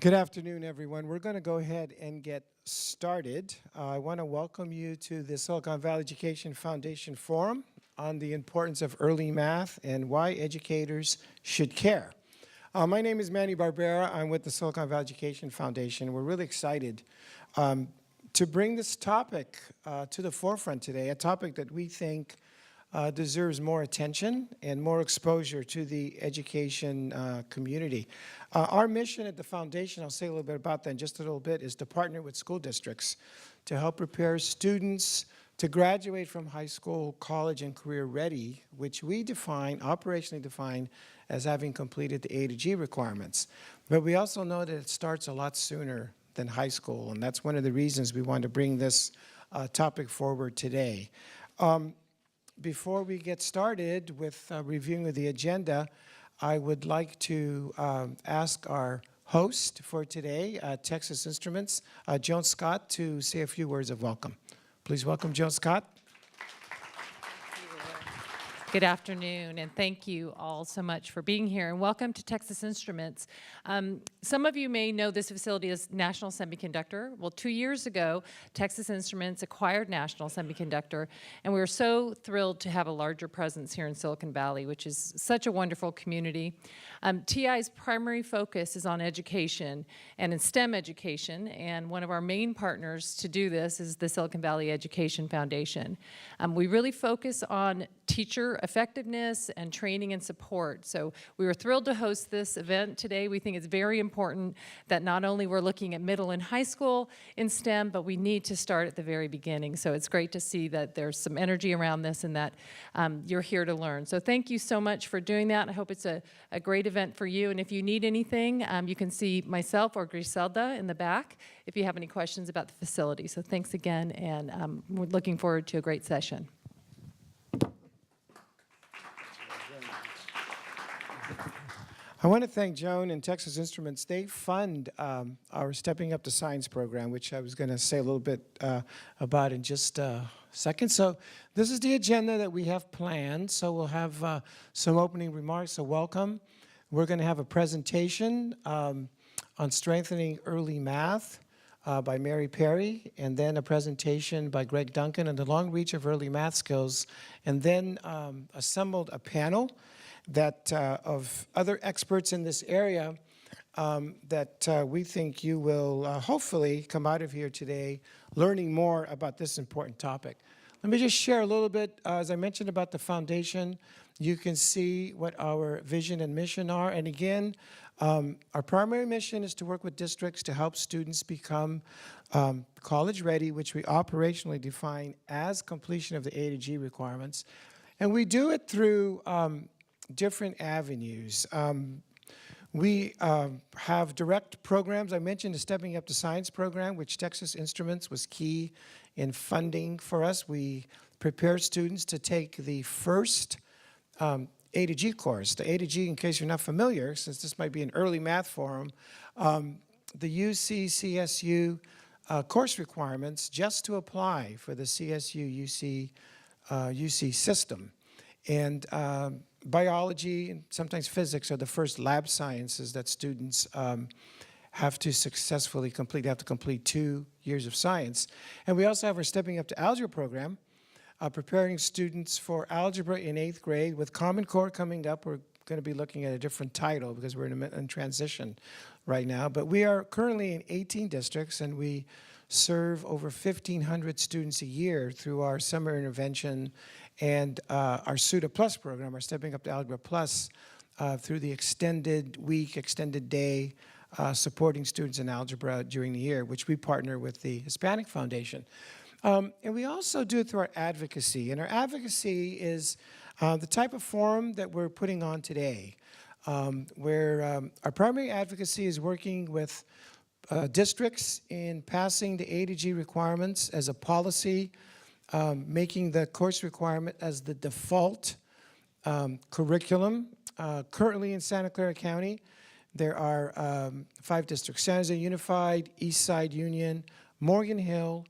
Good afternoon, everyone. We're going to go ahead and get started. I want to welcome you to the Silicon Valley Education Foundation Forum on the importance of early math and why educators should care. My name is Manny Barbera. I'm with the Silicon Valley Education Foundation. We're really excited to bring this topic to the forefront today, a topic that we think deserves more attention and more exposure to the education community. Our mission at the foundation, I'll say a little bit about that in just a little bit, is to partner with school districts to help prepare students to graduate from high school, college, and career ready, which we define, operationally define, as having completed the A to G requirements. But we also know that it starts a lot sooner than high school, and that's one of the reasons we want to bring this topic forward today. Before we get started with reviewing of the agenda, I would like to ask our host for today, Texas Instruments, Joan Scott, to say a few words of welcome. Please welcome Joan Scott. Good afternoon, and thank you all so much for being here, and welcome to Texas Instruments. Some of you may know this facility as National Semiconductor. Well, 2 years ago, Texas Instruments acquired National Semiconductor, and we were so thrilled to have a larger presence here in Silicon Valley, which is such a wonderful community. TI's primary focus is on education and in STEM education, and one of our main partners to do this is the Silicon Valley Education Foundation. We really focus on teacher effectiveness and training and support. So we were thrilled to host this event today. We think it's very important that not only we're looking at middle and high school in STEM, but we need to start at the very beginning. So it's great to see that there's some energy around this and that you're here to learn. So thank you so much for doing that. I hope it's a great event for you. And if you need anything, you can see myself or Griselda in the back if you have any questions about the facility. So thanks again, and we're looking forward to a great session. I want to thank Joan and Texas Instruments. They fund our Stepping Up to Science program, which I was going to say a little bit about in just a second. So this is the agenda that we have planned. So we'll have some opening remarks, so welcome. We're going to have a presentation on strengthening early math by Mary Perry, and then a presentation by Greg Duncan on the long reach of early math skills, and then assembled a panel that of other experts in this area that we think you will hopefully come out of here today learning more about this important topic. Let me just share a little bit, as I mentioned, about the foundation. You can see what our vision and mission are. And again, our primary mission is to work with districts to help students become college ready, which we operationally define as completion of the A to G requirements. And we do it through different avenues. We have direct programs. I mentioned the Stepping Up to Science program, which Texas Instruments was key in funding for us. We prepare students to take the first A to G course. The A to G, in case you're not familiar, since this might be an early math forum, the UC-CSU course requirements just to apply for the CSU-UC system. And biology and sometimes physics are the first lab sciences that students have to successfully complete. They have to complete 2 years of science. And we also have our Stepping Up to Algebra program, preparing students for algebra in 8th grade. With Common Core coming up, we're going to be looking at a different title because we're in transition right now. But we are currently in 18 districts, and we serve over 1,500 students a year through our summer intervention and our SUDA Plus program, our Stepping Up to Algebra Plus, through the extended week, extended day, supporting students in algebra during the year, which we partner with the Hispanic Foundation. And we also do it through our advocacy. And our advocacy is the type of forum that we're putting on today, where our primary advocacy is working with districts in passing the A to G requirements as a policy, making the course requirement as the default curriculum. Currently in Santa Clara County, there are 5 districts: San Jose Unified, Eastside Union, Morgan Hill,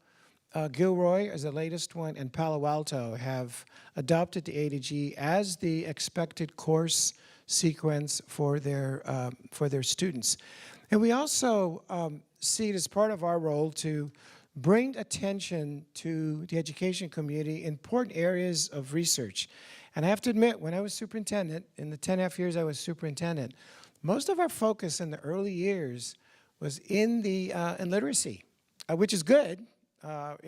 Gilroy is the latest one, and Palo Alto have adopted the A to G as the expected course sequence for their students. And we also see it as part of our role to bring attention to the education community in important areas of research. And I have to admit, when I was superintendent, in the 10.5 years I was superintendent, most of our focus in the early years was in literacy, which is good. Our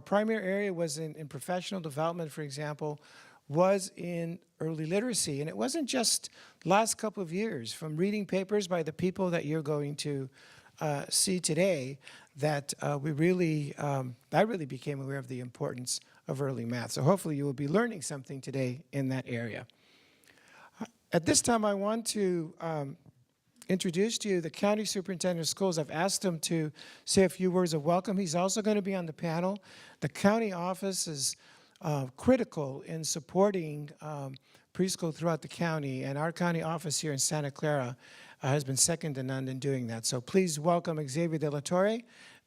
primary area was in professional development, for example, was in early literacy. And it wasn't just last couple of years, from reading papers by the people that you're going to see today, that I really became aware of the importance of early math. So hopefully you will be learning something today in that area. At this time, I want to introduce to you the County Superintendent of Schools. I've asked him to say a few words of welcome. He's also going to be on the panel. The county office is critical in supporting preschool throughout the county, and our county office here in Santa Clara has been second to none in doing that. So please welcome Xavier De La Torre,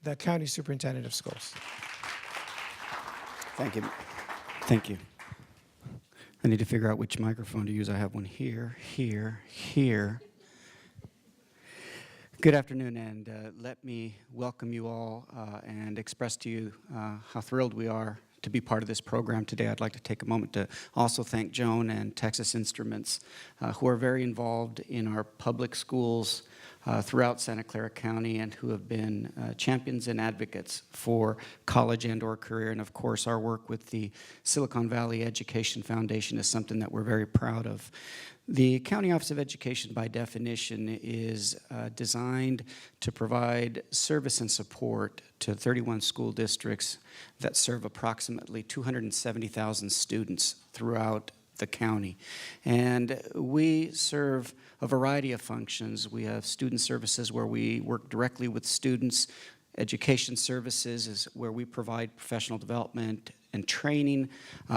the County Superintendent of Schools. Thank you. Thank you. I need to figure out which microphone to use. I have one here, here, here. Good afternoon, and let me welcome you all and express to you how thrilled we are to be part of this program today. I'd like to take a moment to also thank Joan and Texas Instruments, who are very involved in our public schools throughout Santa Clara County and who have been champions and advocates for college and/or career. And of course, our work with the Silicon Valley Education Foundation is something that we're very proud of. The County Office of Education, by definition, is designed to provide service and support to 31 school districts that serve approximately 270,000 students throughout the county. And we serve a variety of functions. We have student services where we work directly with students. Education services is where we provide professional development and training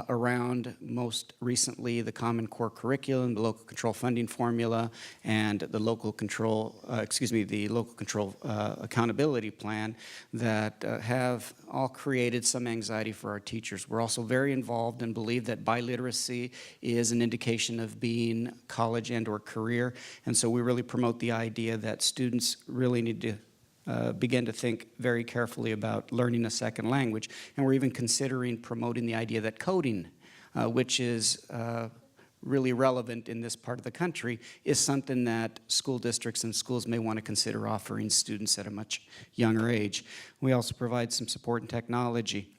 around, most recently, the Common Core Curriculum, the local control funding formula, and the local control, accountability plan that have all created some anxiety for our teachers. We're also very involved and believe that biliteracy is an indication of being college and/or career, and so we really promote the idea that students really need to begin to think very carefully about learning a second language. And we're even considering promoting the idea that coding, which is really relevant in this part of the country, is something that school districts and schools may want to consider offering students at a much younger age. We also provide some support in technology.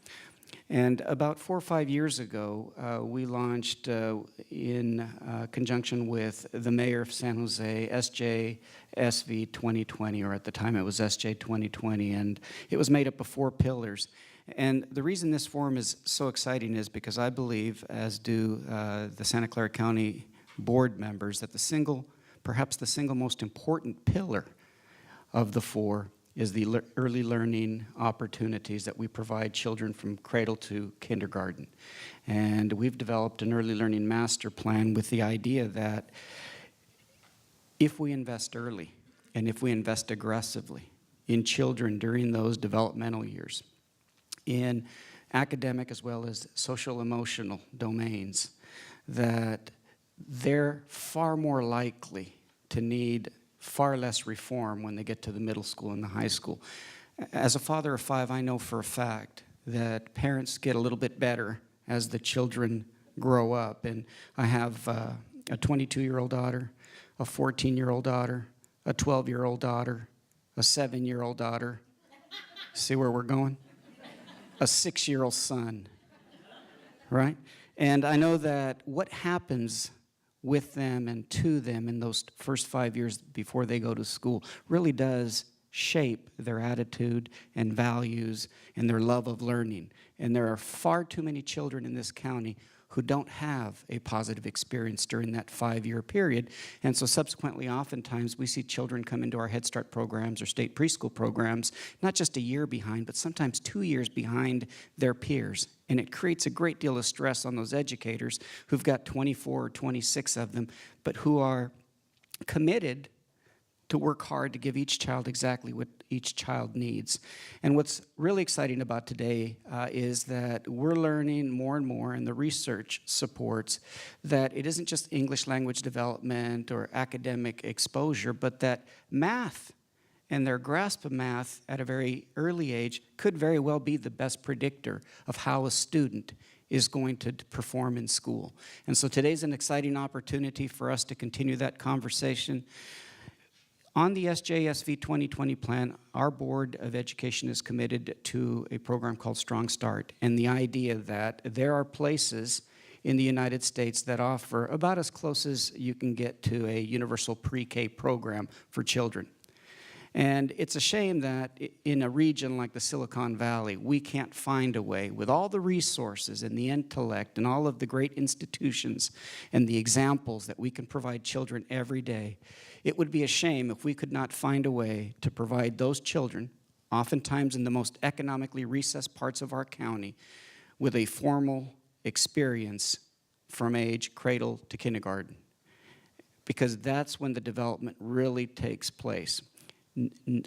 And about 4 or 5 years ago, we launched in conjunction with the mayor of San Jose, SJSV 2020, or at the time it was SJ 2020, and it was made up of 4 pillars. And the reason this forum is so exciting is because I believe, as do the Santa Clara County board members, that perhaps the single most important pillar of the 4 is the early learning opportunities that we provide children from cradle to kindergarten. And we've developed an early learning master plan with the idea that if we invest early and if we invest aggressively in children during those developmental years, in academic as well as social emotional domains, that they're far more likely to need far less reform when they get to the middle school and the high school. As a father of 5, I know for a fact that parents get a little bit better as the children grow up. And I have a 22-year-old daughter, a 14-year-old daughter, a 12-year-old daughter, a 7-year-old daughter. See where we're going? A 6-year-old son, right? And I know that what happens with them and to them in those first 5 years before they go to school really does shape their attitude and values and their love of learning. And there are far too many children in this county who don't have a positive experience during that 5-year period. And so subsequently, oftentimes, we see children come into our Head Start programs or state preschool programs, not just a year behind, but sometimes 2 years behind their peers. And it creates a great deal of stress on those educators who've got 24 or 26 of them, but who are committed to work hard to give each child exactly what each child needs. And what's really exciting about today is that we're learning more and more, and the research supports that it isn't just English language development or academic exposure, but that math and their grasp of math at a very early age could very well be the best predictor of how a student is going to perform in school. And so today's an exciting opportunity for us to continue that conversation. On the SJSV 2020 plan, our Board of Education is committed to a program called Strong Start, and the idea that there are places in the United States that offer about as close as you can get to a universal pre-K program for children. And it's a shame that in a region like the Silicon Valley, we can't find a way, with all the resources and the intellect and all of the great institutions and the examples that we can provide children every day. It would be a shame if we could not find a way to provide those children, oftentimes in the most economically recessed parts of our county, with a formal experience from age cradle to kindergarten. Because that's when the development really takes place.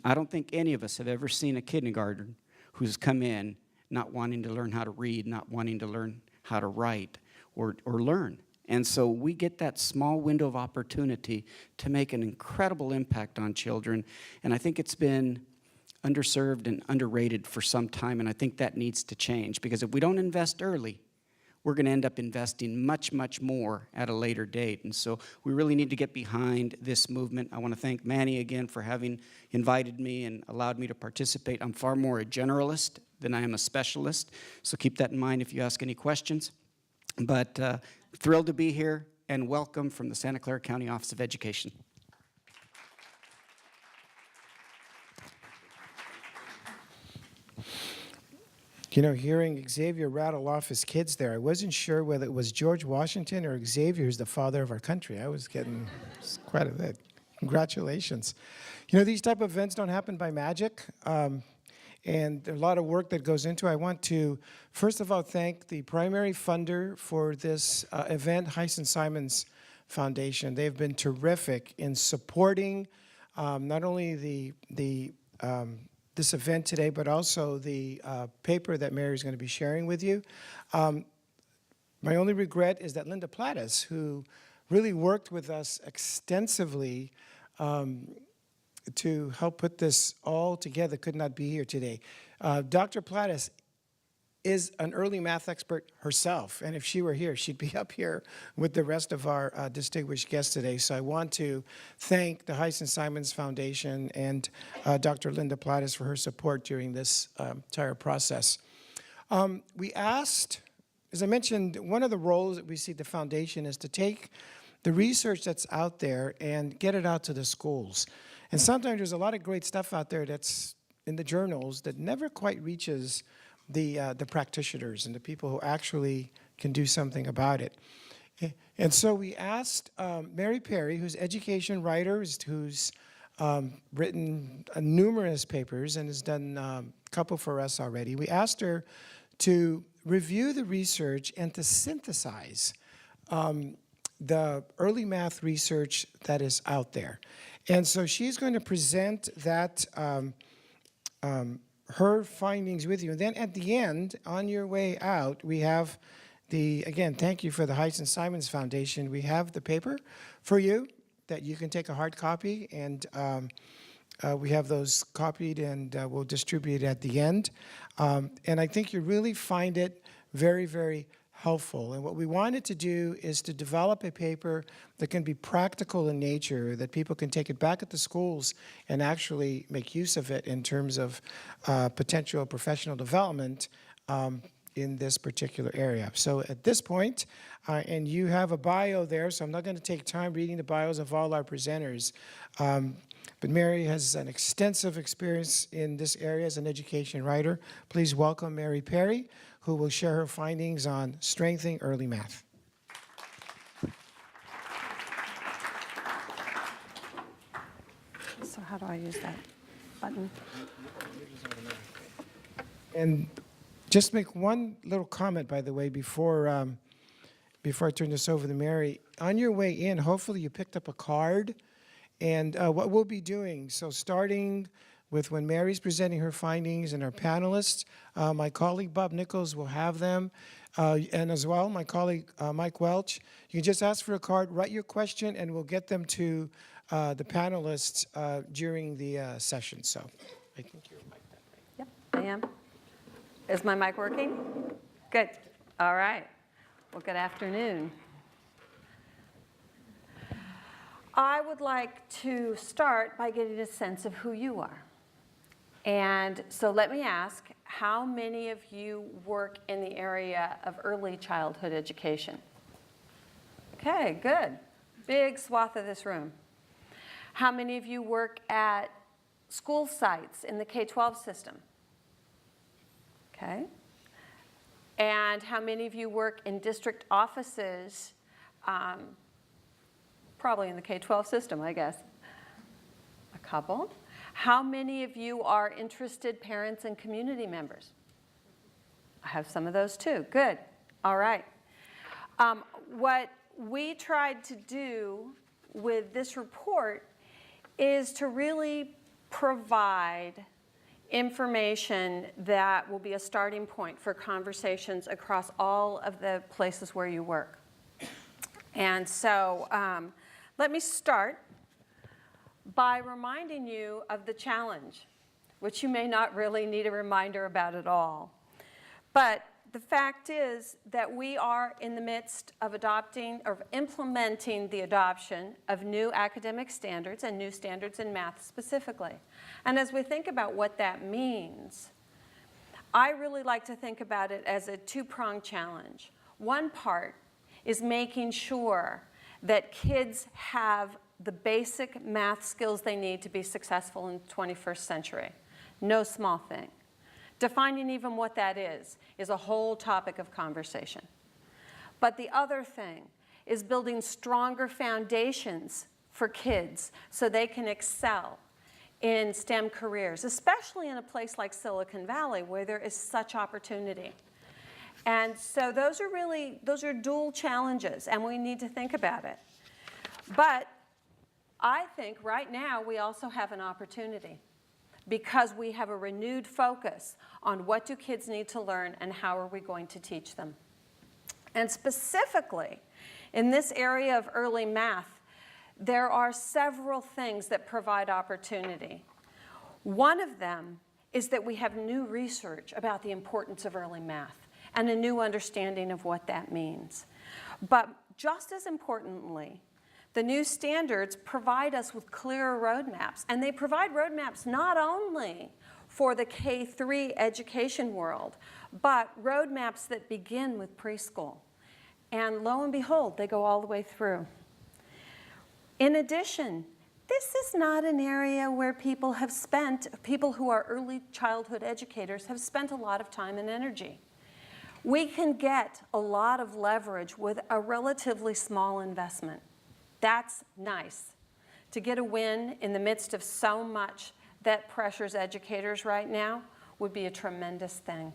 I don't think any of us have ever seen a kindergartner who's come in not wanting to learn how to read, not wanting to learn how to write or learn. And so we get that small window of opportunity to make an incredible impact on children. And I think it's been underserved and underrated for some time, and I think that needs to change, because if we don't invest early, we're going to end up investing much, much more at a later date. And so we really need to get behind this movement. I want to thank Manny again for having invited me and allowed me to participate. I'm far more a generalist than I am a specialist, so keep that in mind if you ask any questions. But thrilled to be here, and welcome from the Santa Clara County Office of Education. You know, hearing Xavier rattle off his kids there, I wasn't sure whether it was George Washington or Xavier who's the father of our country. I was getting quite a bit. Congratulations. You know, these type of events don't happen by magic, and there's a lot of work that goes into it. I want to, first of all, thank the primary funder for this event, Heisen Simons Foundation. They've been terrific in supporting not only this event today, but also the paper that Mary is going to be sharing with you. My only regret is that Linda Plattis, who really worked with us extensively to help put this all together, could not be here today. Dr. Plattis is an early math expert herself, and if she were here, she'd be up here with the rest of our distinguished guests today. So I want to thank the Heisen Simons Foundation and Dr. Linda Plattis for her support during this entire process. We asked, as I mentioned, one of the roles that we see at the foundation is to take the research that's out there and get it out to the schools. And sometimes there's a lot of great stuff out there that's in the journals that never quite reaches the practitioners and the people who actually can do something about it. And so we asked Mary Perry, who's education writer, who's written numerous papers and has done a couple for us already. We asked her to review the research and to synthesize the early math research that is out there. And so she's going to present that her findings with you. And then at the end, on your way out, we have again, thank you for the Heisen Simons Foundation. We have the paper for you that you can take a hard copy, and we have those copied, and we'll distribute it at the end. And I think you really find it very, very helpful. And what we wanted to do is to develop a paper that can be practical in nature, that people can take it back at the schools and actually make use of it in terms of potential professional development in this particular area. So at this point, and you have a bio there, so I'm not going to take time reading the bios of all our presenters, but Mary has an extensive experience in this area as an education writer. Please welcome Mary Perry, who will share her findings on strengthening early math. So how do I use that button? And just make one little comment, by the way, before I turn this over to Mary. On your way in, hopefully you picked up a card, And what we'll be doing, so starting with when Mary's presenting her findings and our panelists, my colleague Bob Nichols will have them. And as well, my colleague Mike Welch. You can just ask for a card, write your question, and we'll get them to the panelists during the session. So I think you're mic. Yep, I am. Is my mic working? Good. All right. Well, good afternoon. I would like to start by getting a sense of who you are. And so let me ask, how many of you work in the area of early childhood education? Okay, good. Big swath of this room. How many of you work at school sites in the K-12 system? Okay. And how many of you work in district offices, probably in the K-12 system, I guess? A couple. How many of you are interested parents and community members? I have some of those too. Good. All right. What we tried to do with this report is to really provide information that will be a starting point for conversations across all of the places where you work. And so let me start by reminding you of the challenge, which you may not really need a reminder about at all. But the fact is that we are in the midst of adopting or implementing the adoption of new academic standards and new standards in math specifically. And as we think about what that means, I really like to think about it as a two-pronged challenge. One part is making sure that kids have the basic math skills they need to be successful in the 21st century. No small thing. Defining even what that is a whole topic of conversation. But the other thing is building stronger foundations for kids so they can excel in STEM careers, especially in a place like Silicon Valley where there is such opportunity. And so those are dual challenges, and we need to think about it. But I think right now we also have an opportunity because we have a renewed focus on what do kids need to learn and how are we going to teach them. And specifically, in this area of early math, there are several things that provide opportunity. One of them is that we have new research about the importance of early math and a new understanding of what that means. But just as importantly, the new standards provide us with clearer roadmaps, and they provide roadmaps not only for the K-3 education world, but roadmaps that begin with preschool. And lo and behold, they go all the way through. In addition, this is not an area where people who are early childhood educators have spent a lot of time and energy. We can get a lot of leverage with a relatively small investment. That's nice. To get a win in the midst of so much that pressures educators right now would be a tremendous thing.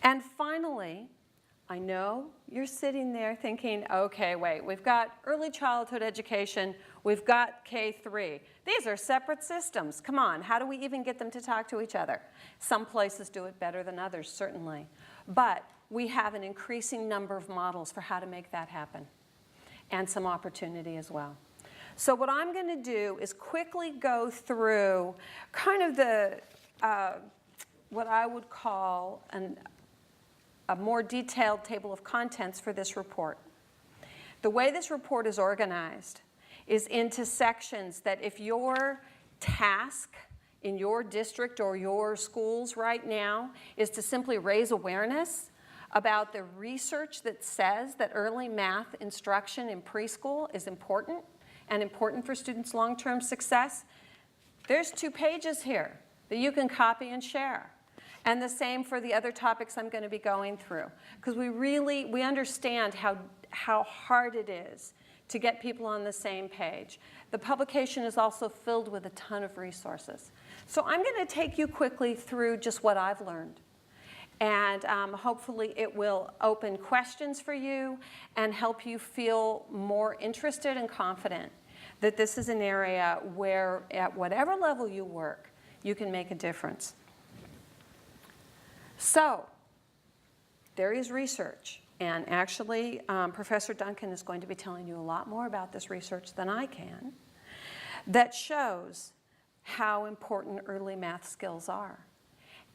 And finally, I know you're sitting there thinking, okay, wait, we've got early childhood education, we've got K-3. These are separate systems. Come on, how do we even get them to talk to each other? Some places do it better than others, certainly. But we have an increasing number of models for how to make that happen, and some opportunity as well. So what I'm going to do is quickly go through kind of the, what I would call a more detailed table of contents for this report. The way this report is organized is into sections that if your task in your district or your schools right now is to simply raise awareness about the research that says that early math instruction in preschool is important and important for students' long-term success, there's 2 pages here that you can copy and share. And the same for the other topics I'm going to be going through, because we understand how hard it is to get people on the same page. The publication is also filled with a ton of resources. So I'm going to take you quickly through just what I've learned. And hopefully it will open questions for you and help you feel more interested and confident that this is an area where at whatever level you work, you can make a difference. So there is research, and actually Professor Duncan is going to be telling you a lot more about this research than I can, that shows how important early math skills are.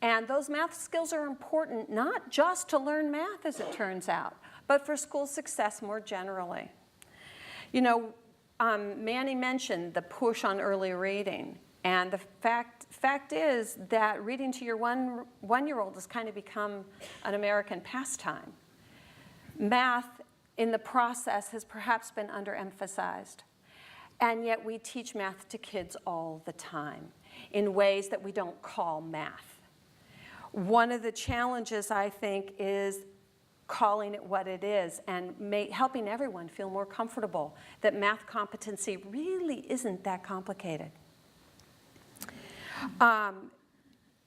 And those math skills are important not just to learn math, as it turns out, but for school success more generally. You know, Manny mentioned the push on early reading, and the fact is that reading to your one-year-old has kind of become an American pastime. Math in the process has perhaps been underemphasized, and yet we teach math to kids all the time in ways that we don't call math. One of the challenges, I think, is calling it what it is and helping everyone feel more comfortable that math competency really isn't that complicated.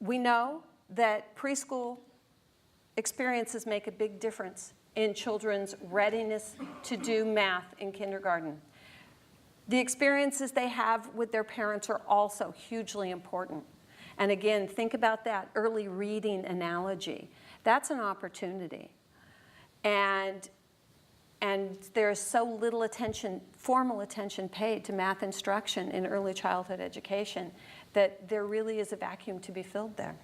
We know that preschool experiences make a big difference in children's readiness to do math in kindergarten. The experiences they have with their parents are also hugely important. And again, think about that early reading analogy. That's an opportunity. And there's so little attention, formal attention paid to math instruction in early childhood education that there really is a vacuum to be filled there.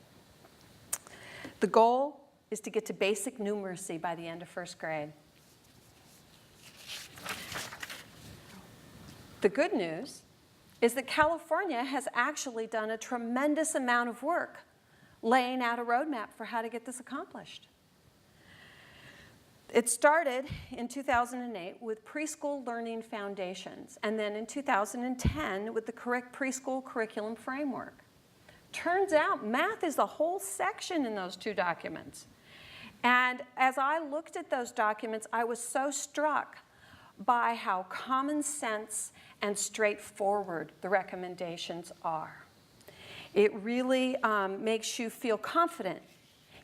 The goal is to get to basic numeracy by the end of first grade. The good news is that California has actually done a tremendous amount of work laying out a roadmap for how to get this accomplished. It started in 2008 with preschool learning foundations, and then in 2010 with the correct preschool curriculum framework. Turns out math is a whole section in those two documents. And as I looked at those documents, I was so struck by how common sense and straightforward the recommendations are. It really makes you feel confident,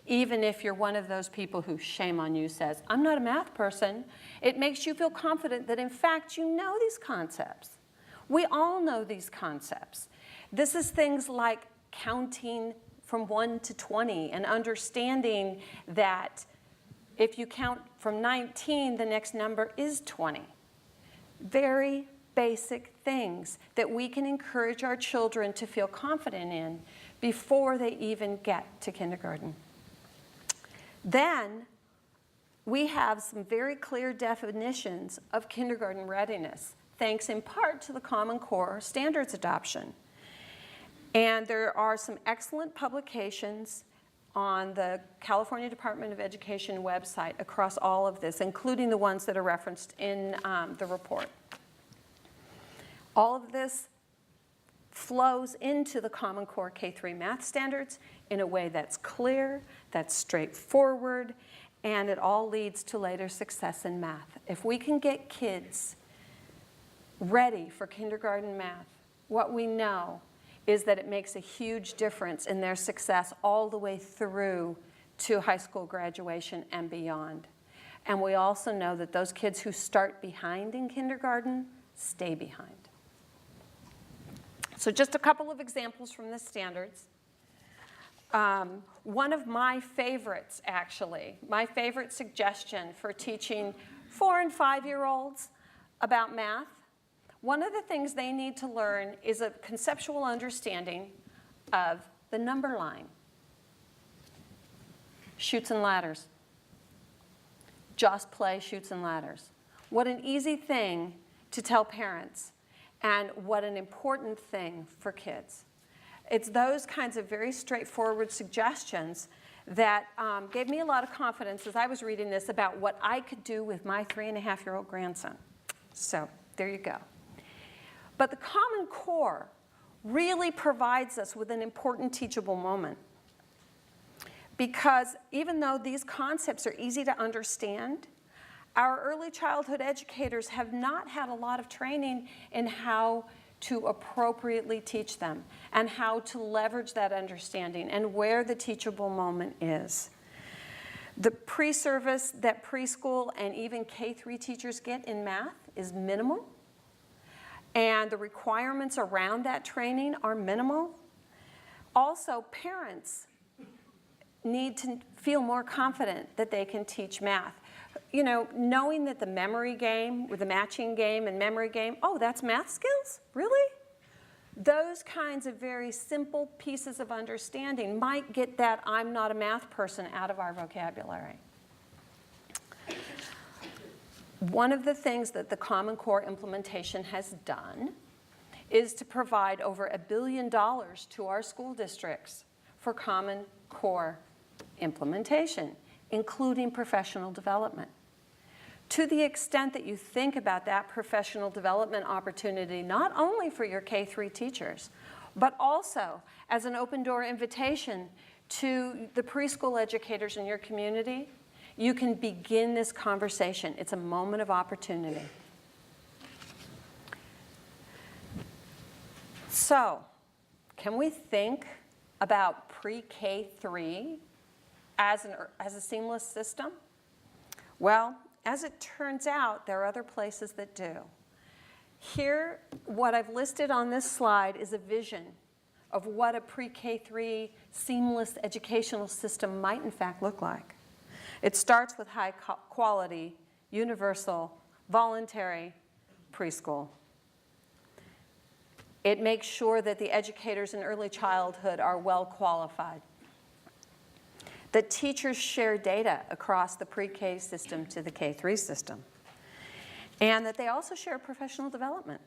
even if you're one of those people who, shame on you, says, I'm not a math person. It makes you feel confident that in fact you know these concepts. We all know these concepts. This is things like counting from 1 to 20 and understanding that if you count from 19, the next number is 20. Very basic things that we can encourage our children to feel confident in before they even get to kindergarten. Then we have some very clear definitions of kindergarten readiness, thanks in part to the Common Core standards adoption. And there are some excellent publications on the California Department of Education website across all of this, including the ones that are referenced in the report. All of this flows into the Common Core K-3 math standards in a way that's clear, that's straightforward, and it all leads to later success in math. If we can get kids ready for kindergarten math, what we know is that it makes a huge difference in their success all the way through to high school graduation and beyond. And we also know that those kids who start behind in kindergarten stay behind. So just a couple of examples from the standards. One of my favorites, actually, my favorite suggestion for teaching 4- and 5-year-olds about math, one of the things they need to learn is a conceptual understanding of the number line. Chutes and ladders. Just play chutes and ladders. What an easy thing to tell parents, and what an important thing for kids. It's those kinds of very straightforward suggestions that gave me a lot of confidence as I was reading this about what I could do with my 3-and-a-half-year-old grandson. So there you go. But the Common Core really provides us with an important teachable moment. Because even though these concepts are easy to understand, our early childhood educators have not had a lot of training in how to appropriately teach them and how to leverage that understanding and where the teachable moment is. The pre-service that preschool and even K-3 teachers get in math is minimal. and the requirements around that training are minimal. Also, parents need to feel more confident that they can teach math. You know, knowing that the memory game, with the matching game and memory game, oh, that's math skills? Really? Those kinds of very simple pieces of understanding might get that I'm not a math person out of our vocabulary. One of the things that the Common Core implementation has done is to provide over $1 billion to our school districts for Common Core implementation, including professional development. To the extent that you think about that professional development opportunity, not only for your K-3 teachers, but also as an open door invitation to the preschool educators in your community, you can begin this conversation. It's a moment of opportunity. So, can we think about pre-K-3 as a seamless system? Well, as it turns out, there are other places that do. Here, what I've listed on this slide is a vision of what a pre-K-3 seamless educational system might in fact look like. It starts with high quality, universal, voluntary preschool. It makes sure that the educators in early childhood are well qualified. That teachers share data across the pre-K system to the K-3 system. And that they also share professional development.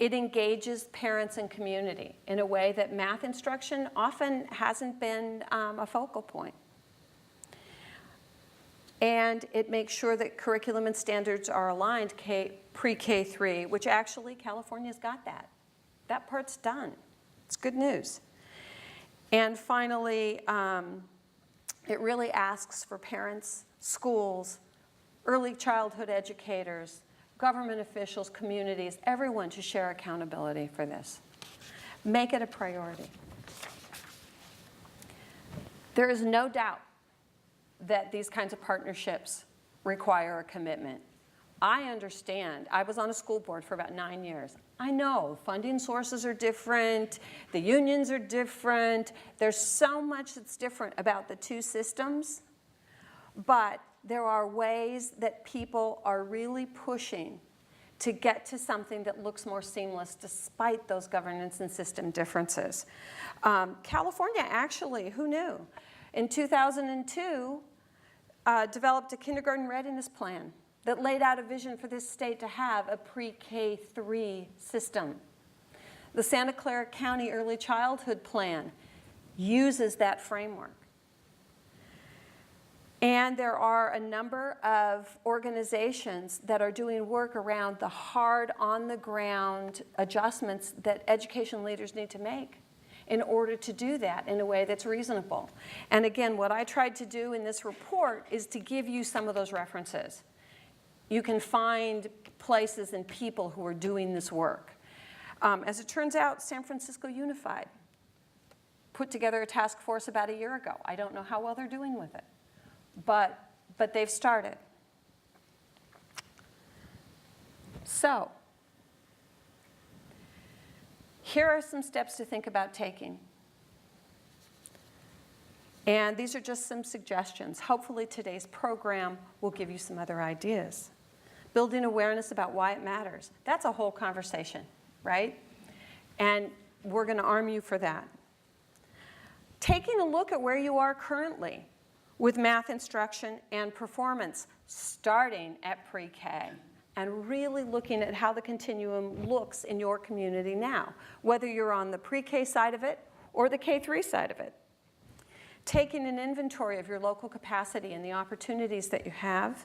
It engages parents and community in a way that math instruction often hasn't been a focal point. And it makes sure that curriculum and standards are aligned pre-K-3, which actually California's got that. That part's done. It's good news. And finally, it really asks for parents, schools, early childhood educators, government officials, communities, everyone to share accountability for this. Make it a priority. There is no doubt that these kinds of partnerships require a commitment. I understand. I was on a school board for about 9 years. I know funding sources are different, the unions are different, there's so much that's different about the two systems, but there are ways that people are really pushing to get to something that looks more seamless despite those governance and system differences. California actually, who knew? In 2002, developed a kindergarten readiness plan that laid out a vision for this state to have a pre-K-3 system. The Santa Clara County Early Childhood Plan uses that framework. And there are a number of organizations that are doing work around the hard, on-the-ground adjustments that education leaders need to make in order to do that in a way that's reasonable. And again, what I tried to do in this report is to give you some of those references. You can find places and people who are doing this work. As it turns out, San Francisco Unified put together a task force about a year ago. I don't know how well they're doing with it, but they've started. So, here are some steps to think about taking. And these are just some suggestions. Hopefully today's program will give you some other ideas. Building awareness about why it matters. That's a whole conversation, right? And we're going to arm you for that. Taking a look at where you are currently with math instruction and performance, starting at pre-K, and really looking at how the continuum looks in your community now, whether you're on the pre-K side of it or the K-3 side of it. Taking an inventory of your local capacity and the opportunities that you have,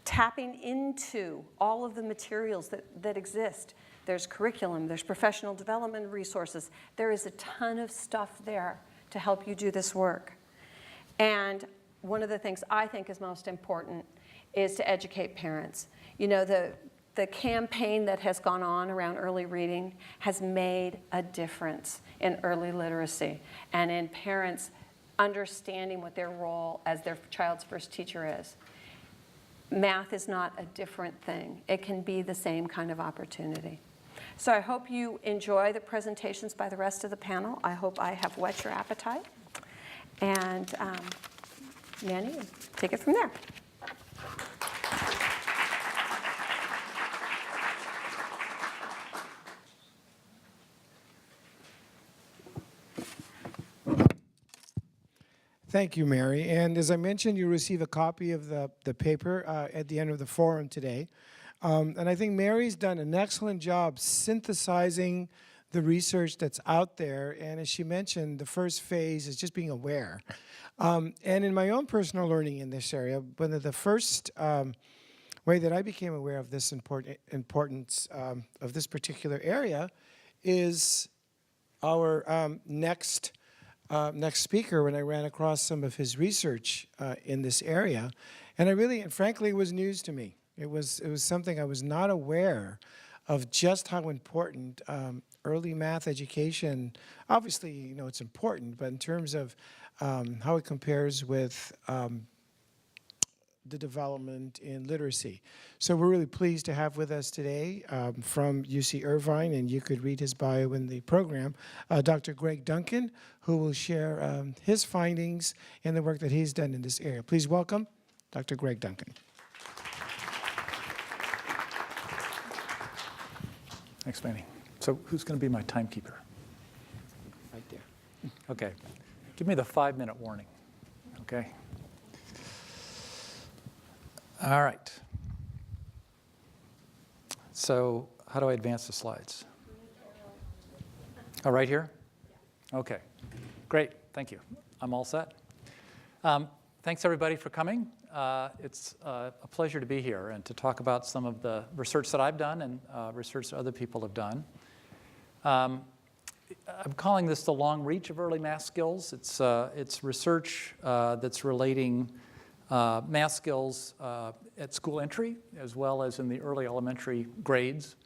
tapping into all of the materials that exist. There's curriculum, there's professional development resources. There is a ton of stuff there to help you do this work. And one of the things I think is most important is to educate parents. You know, the campaign that has gone on around early reading has made a difference in early literacy and in parents understanding what their role as their child's first teacher is. math is not a different thing. It can be the same kind of opportunity. So I hope you enjoy the presentations by the rest of the panel. I hope I have whet your appetite. And Manny, take it from there. Thank you, Mary. And as I mentioned, you receive a copy of the paper at the end of the forum today. And I think Mary's done an excellent job synthesizing the research that's out there. And as she mentioned, the first phase is just being aware. And in my own personal learning in this area, one of the first way that I became aware of this importance of this particular area is our next speaker, when I ran across some of his research in this area. And and frankly, it was news to me. It was something I was not aware of, just how important early math education, obviously, it's important, but in terms of how it compares with the development in literacy. So we're really pleased to have with us today from UC Irvine, and you could read his bio in the program, Dr. Greg Duncan, who will share his findings and the work that he's done in this area. Please welcome Dr. Greg Duncan. Thanks, Manny. So who's going to be my timekeeper? Right there. Okay. Give me the 5-minute warning, okay? All right. So how do I advance the slides? Oh, right here? Okay. Great. Thank you. I'm all set. Thanks, everybody, for coming. It's a pleasure to be here and to talk about some of the research that I've done and research that other people have done. I'm calling this the long reach of early math skills. It's research that's relating math skills at school entry, as well as in the early elementary grades,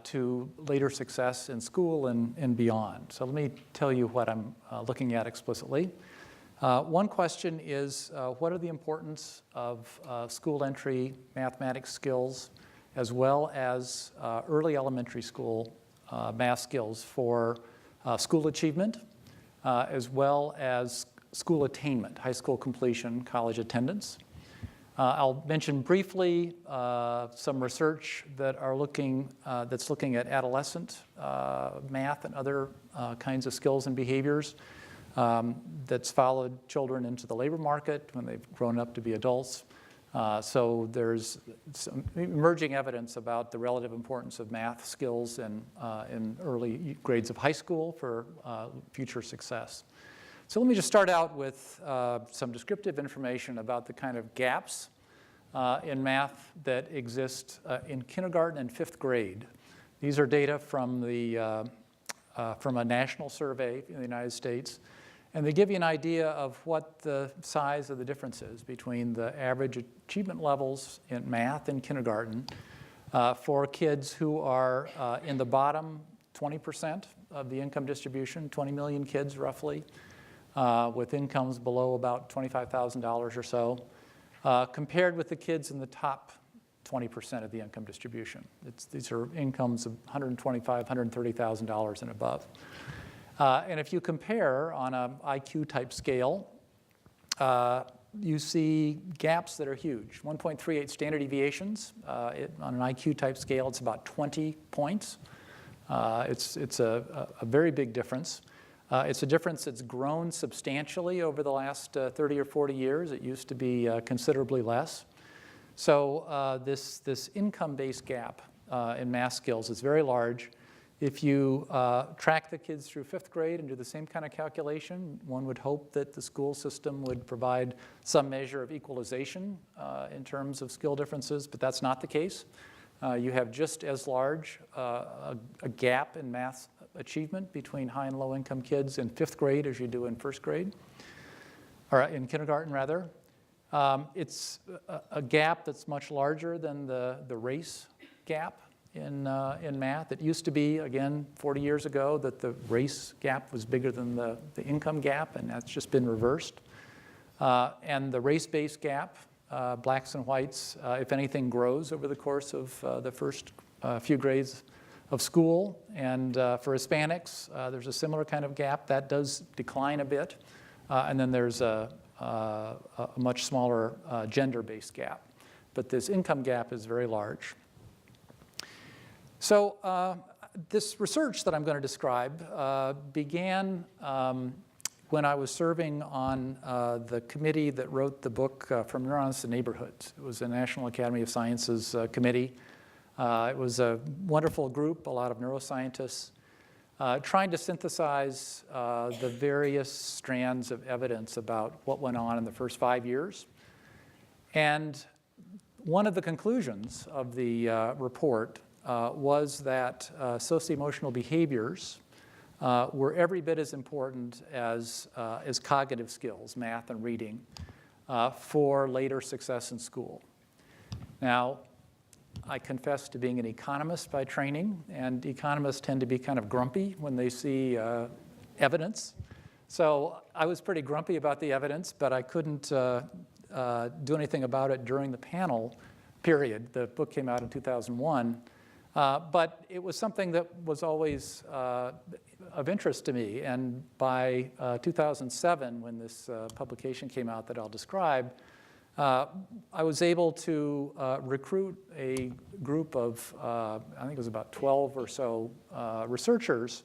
to later success in school and beyond. So let me tell you what I'm looking at explicitly. One question is, what are the importance of school entry mathematics skills, as well as early elementary school math skills for school achievement, as well as school attainment, high school completion, college attendance. I'll mention briefly some research that's looking at adolescent math and other kinds of skills and behaviors that's followed children into the labor market when they've grown up to be adults. So there's some emerging evidence about the relative importance of math skills in early grades of high school for future success. So let me just start out with some descriptive information about the kind of gaps in math that exist in kindergarten and 5th grade. These are data from a national survey in the United States. And they give you an idea of what the size of the difference is between the average achievement levels in math in kindergarten for kids who are in the bottom 20% of the income distribution, 20 million kids roughly, with incomes below about $25,000 or so, compared with the kids in the top 20% of the income distribution. These are incomes of $125,000, $130,000 and above. And if you compare on an IQ type scale, you see gaps that are huge. 1.38 standard deviations. On an IQ type scale, it's about 20 points. It's a very big difference. It's a difference that's grown substantially over the last 30 or 40 years. It used to be considerably less. So this income-based gap in math skills is very large. If you track the kids through 5th grade and do the same kind of calculation, one would hope that the school system would provide some measure of equalization in terms of skill differences, but that's not the case. You have just as large a gap in math achievement between high and low income kids in 5th grade as you do in 1st grade, or in kindergarten rather. It's a gap that's much larger than the race gap in math. It used to be, again, 40 years ago, that the race gap was bigger than the income gap, and that's just been reversed. And the race-based gap blacks and whites, if anything, grows over the course of the first few grades of school. And for Hispanics, there's a similar kind of gap. That does decline a bit. And then there's a much smaller gender-based gap. But this income gap is very large. So this research that I'm going to describe began when I was serving on the committee that wrote the book From Neurons to Neighborhoods. It was the National Academy of Sciences committee. It was a wonderful group, a lot of neuroscientists, trying to synthesize the various strands of evidence about what went on in the first 5 years. And one of the conclusions of the report was that socio-emotional behaviors were every bit as important as cognitive skills, math and reading, for later success in school. Now, I confess to being an economist by training, and economists tend to be kind of grumpy when they see evidence. So I was pretty grumpy about the evidence, but I couldn't do anything about it during the panel period. The book came out in 2001. But it was something that was always of interest to me. And by 2007, when this publication came out that I'll describe, I was able to recruit a group of, I think it was about 12 or so researchers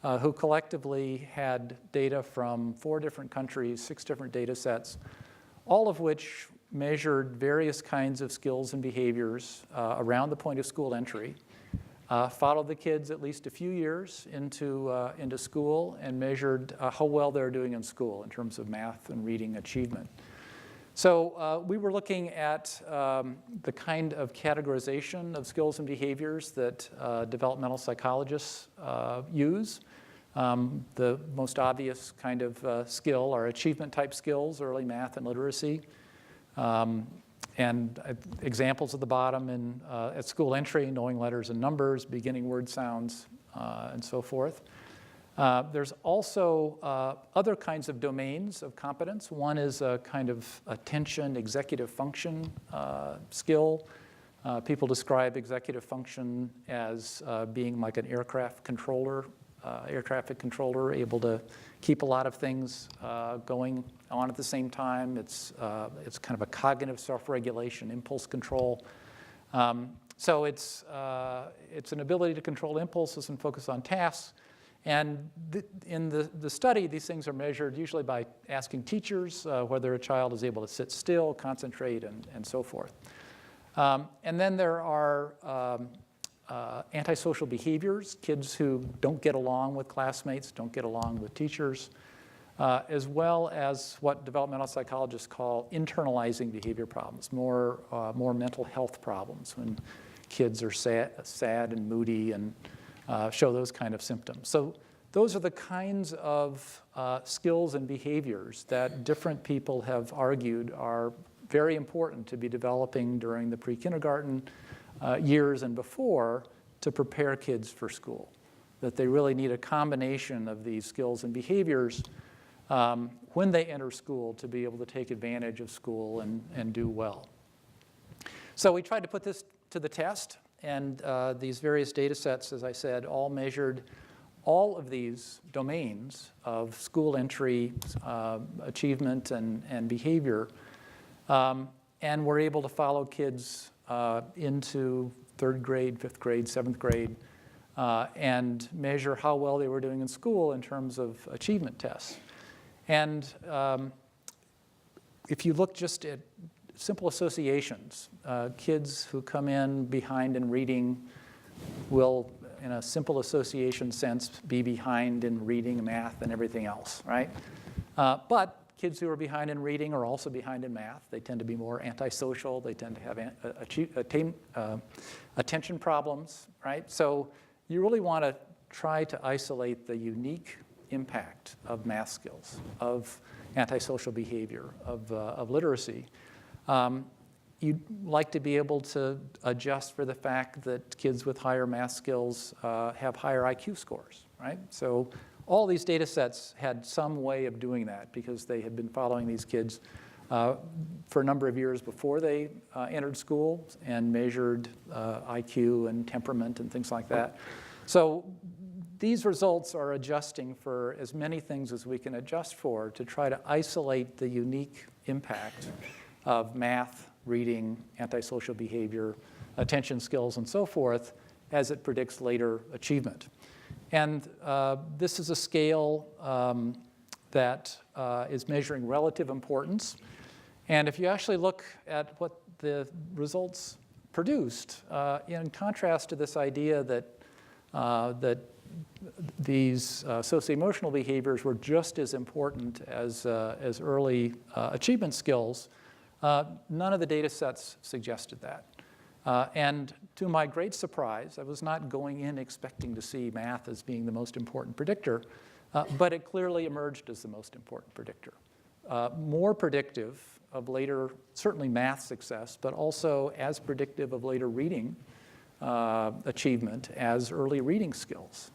who collectively had data from 4 different countries, 6 different data sets, all of which measured various kinds of skills and behaviors around the point of school entry, followed the kids at least a few years into school, and measured how well they're doing in school in terms of math and reading achievement. So we were looking at the kind of categorization of skills and behaviors that developmental psychologists use. The most obvious kind of skill are achievement-type skills, early math and literacy. And examples at the bottom at school entry, knowing letters and numbers, beginning word sounds, and so forth. There's also other kinds of domains of competence. One is a kind of attention, executive function skill. People describe executive function as being like an air traffic controller, able to keep a lot of things going on at the same time. It's kind of a cognitive self-regulation, impulse control. So it's an ability to control impulses and focus on tasks. And in the study, these things are measured usually by asking teachers whether a child is able to sit still, concentrate, and so forth. And then there are antisocial behaviors, kids who don't get along with classmates, don't get along with teachers, as well as what developmental psychologists call internalizing behavior problems, more mental health problems when kids are sad and moody and show those kind of symptoms. So those are the kinds of skills and behaviors that different people have argued are very important to be developing during the pre-kindergarten years and before to prepare kids for school. That they really need a combination of these skills and behaviors when they enter school to be able to take advantage of school and do well. So we tried to put this to the test, and these various data sets, as I said, all measured all of these domains of school entry, achievement, and behavior, and were able to follow kids into 3rd grade, 5th grade, 7th grade, and measure how well they were doing in school in terms of achievement tests. And if you look just at simple associations, kids who come in behind in reading will, in a simple association sense, be behind in reading, math, and everything else, right? But kids who are behind in reading are also behind in math. They tend to be more antisocial. They tend to have attention problems, right? So you really want to try to isolate the unique impact of math skills, of antisocial behavior, of literacy. You'd like to be able to adjust for the fact that kids with higher math skills have higher IQ scores, right? So all these data sets had some way of doing that because they had been following these kids for a number of years before they entered school and measured IQ and temperament and things like that. So these results are adjusting for as many things as we can adjust for to try to isolate the unique impact of math, reading, antisocial behavior, attention skills, and so forth as it predicts later achievement. And this is a scale that is measuring relative importance. And if you actually look at what the results produced, in contrast to this idea that these socio-emotional behaviors were just as important as early achievement skills, none of the data sets suggested that. And to my great surprise, I was not going in expecting to see math as being the most important predictor, but it clearly emerged as the most important predictor. More predictive of later, certainly math success, but also as predictive of later reading achievement as early reading skills.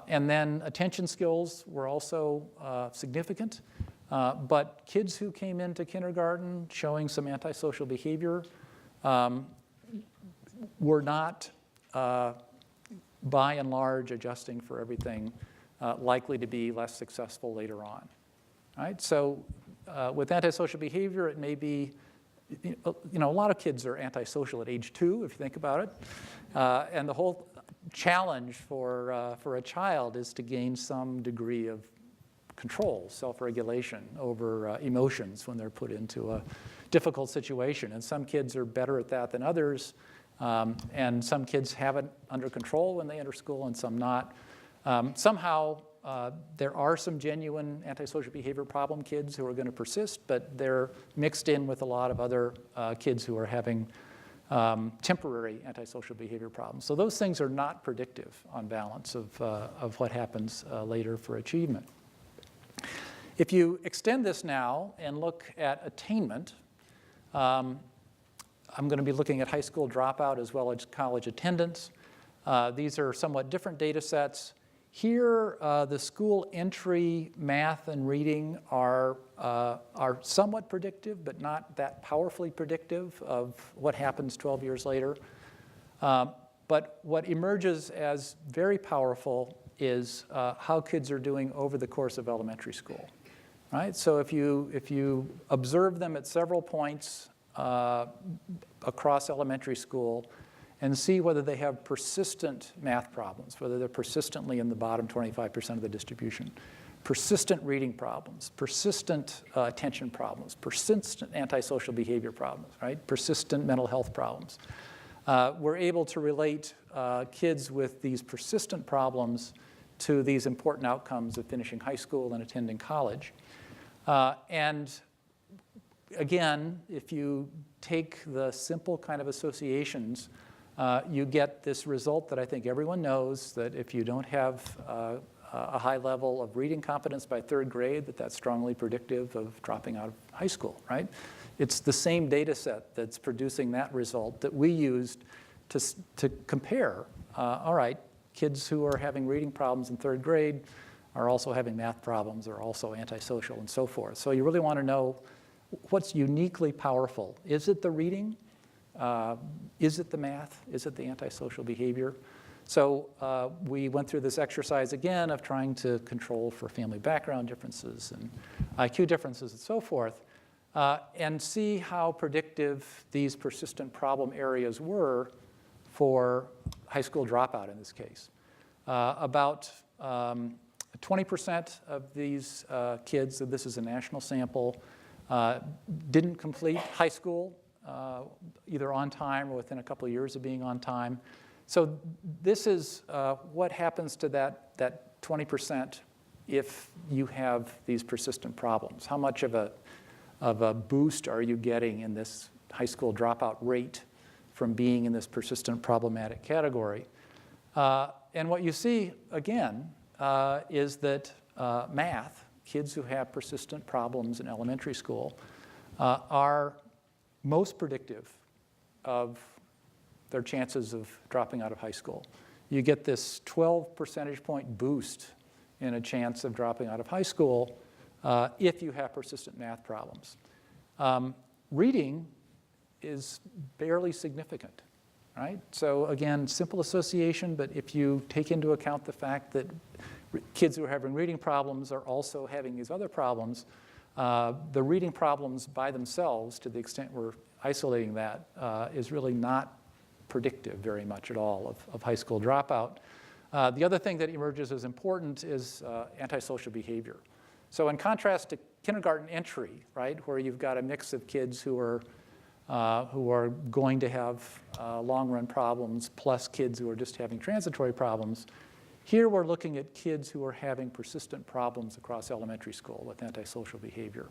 And then attention skills were also significant, but kids who came into kindergarten showing some antisocial behavior were not, by and large, adjusting for everything, likely to be less successful later on. Right? So with antisocial behavior, it may be, a lot of kids are antisocial at age 2, if you think about it. And the whole challenge for a child is to gain some degree of control, self-regulation over emotions when they're put into a difficult situation. And some kids are better at that than others. And some kids have it under control when they enter school and some not. Somehow, there are some genuine antisocial behavior problem kids who are going to persist, but they're mixed in with a lot of other kids who are having temporary antisocial behavior problems. So those things are not predictive on balance of what happens later for achievement. If you extend this now and look at attainment, I'm going to be looking at high school dropout as well as college attendance. These are somewhat different data sets. Here, the school entry math and reading are somewhat predictive, but not that powerfully predictive of what happens 12 years later. But what emerges as very powerful is how kids are doing over the course of elementary school. Right? So if you observe them at several points across elementary school and see whether they have persistent math problems, whether they're persistently in the bottom 25% of the distribution, persistent reading problems, persistent attention problems, persistent antisocial behavior problems, right? Persistent mental health problems. We're able to relate kids with these persistent problems to these important outcomes of finishing high school and attending college. And again, if you take the simple kind of associations, you get this result that I think everyone knows, that if you don't have a high level of reading competence by 3rd grade, that's strongly predictive of dropping out of high school, right? It's the same data set that's producing that result that we used to compare, all right, kids who are having reading problems in 3rd grade are also having math problems, are also antisocial, and so forth. So you really want to know what's uniquely powerful. Is it the reading? Is it the math? Is it the antisocial behavior? So we went through this exercise again of trying to control for family background differences and IQ differences and so forth, and see how predictive these persistent problem areas were for high school dropout in this case. About 20% of these kids, so this is a national sample, didn't complete high school either on time or within a couple of years of being on time. So this is what happens to that 20% if you have these persistent problems. How much of a boost are you getting in this high school dropout rate from being in this persistent problematic category? And what you see, again, is that math, kids who have persistent problems in elementary school, are most predictive of their chances of dropping out of high school. You get this 12 percentage point boost in a chance of dropping out of high school if you have persistent math problems. Reading is barely significant, right? So again, simple association, but if you take into account the fact that kids who are having reading problems are also having these other problems, the reading problems by themselves, to the extent we're isolating that, is really not predictive very much at all of high school dropout. The other thing that emerges as important is antisocial behavior. So in contrast to kindergarten entry, right, where you've got a mix of kids who are going to have long-run problems plus kids who are just having transitory problems, here we're looking at kids who are having persistent problems across elementary school with antisocial behavior.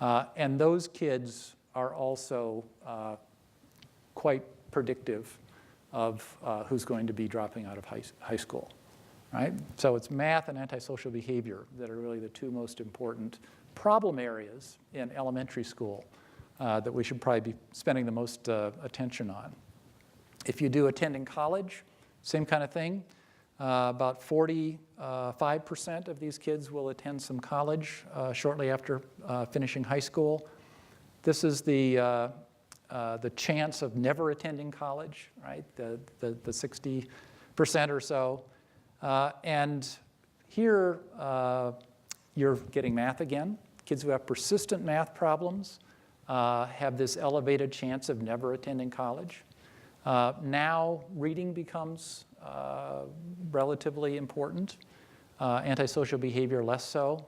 And those kids are also quite predictive of who's going to be dropping out of high school, right? So it's math and antisocial behavior that are really the two most important problem areas in elementary school that we should probably be spending the most attention on. If you do attending college, same kind of thing. About 45% of these kids will attend some college shortly after finishing high school. This is the chance of never attending college, right? The 60% or so. And here you're getting math again. Kids who have persistent math problems have this elevated chance of never attending college. Now reading becomes relatively important, antisocial behavior less so.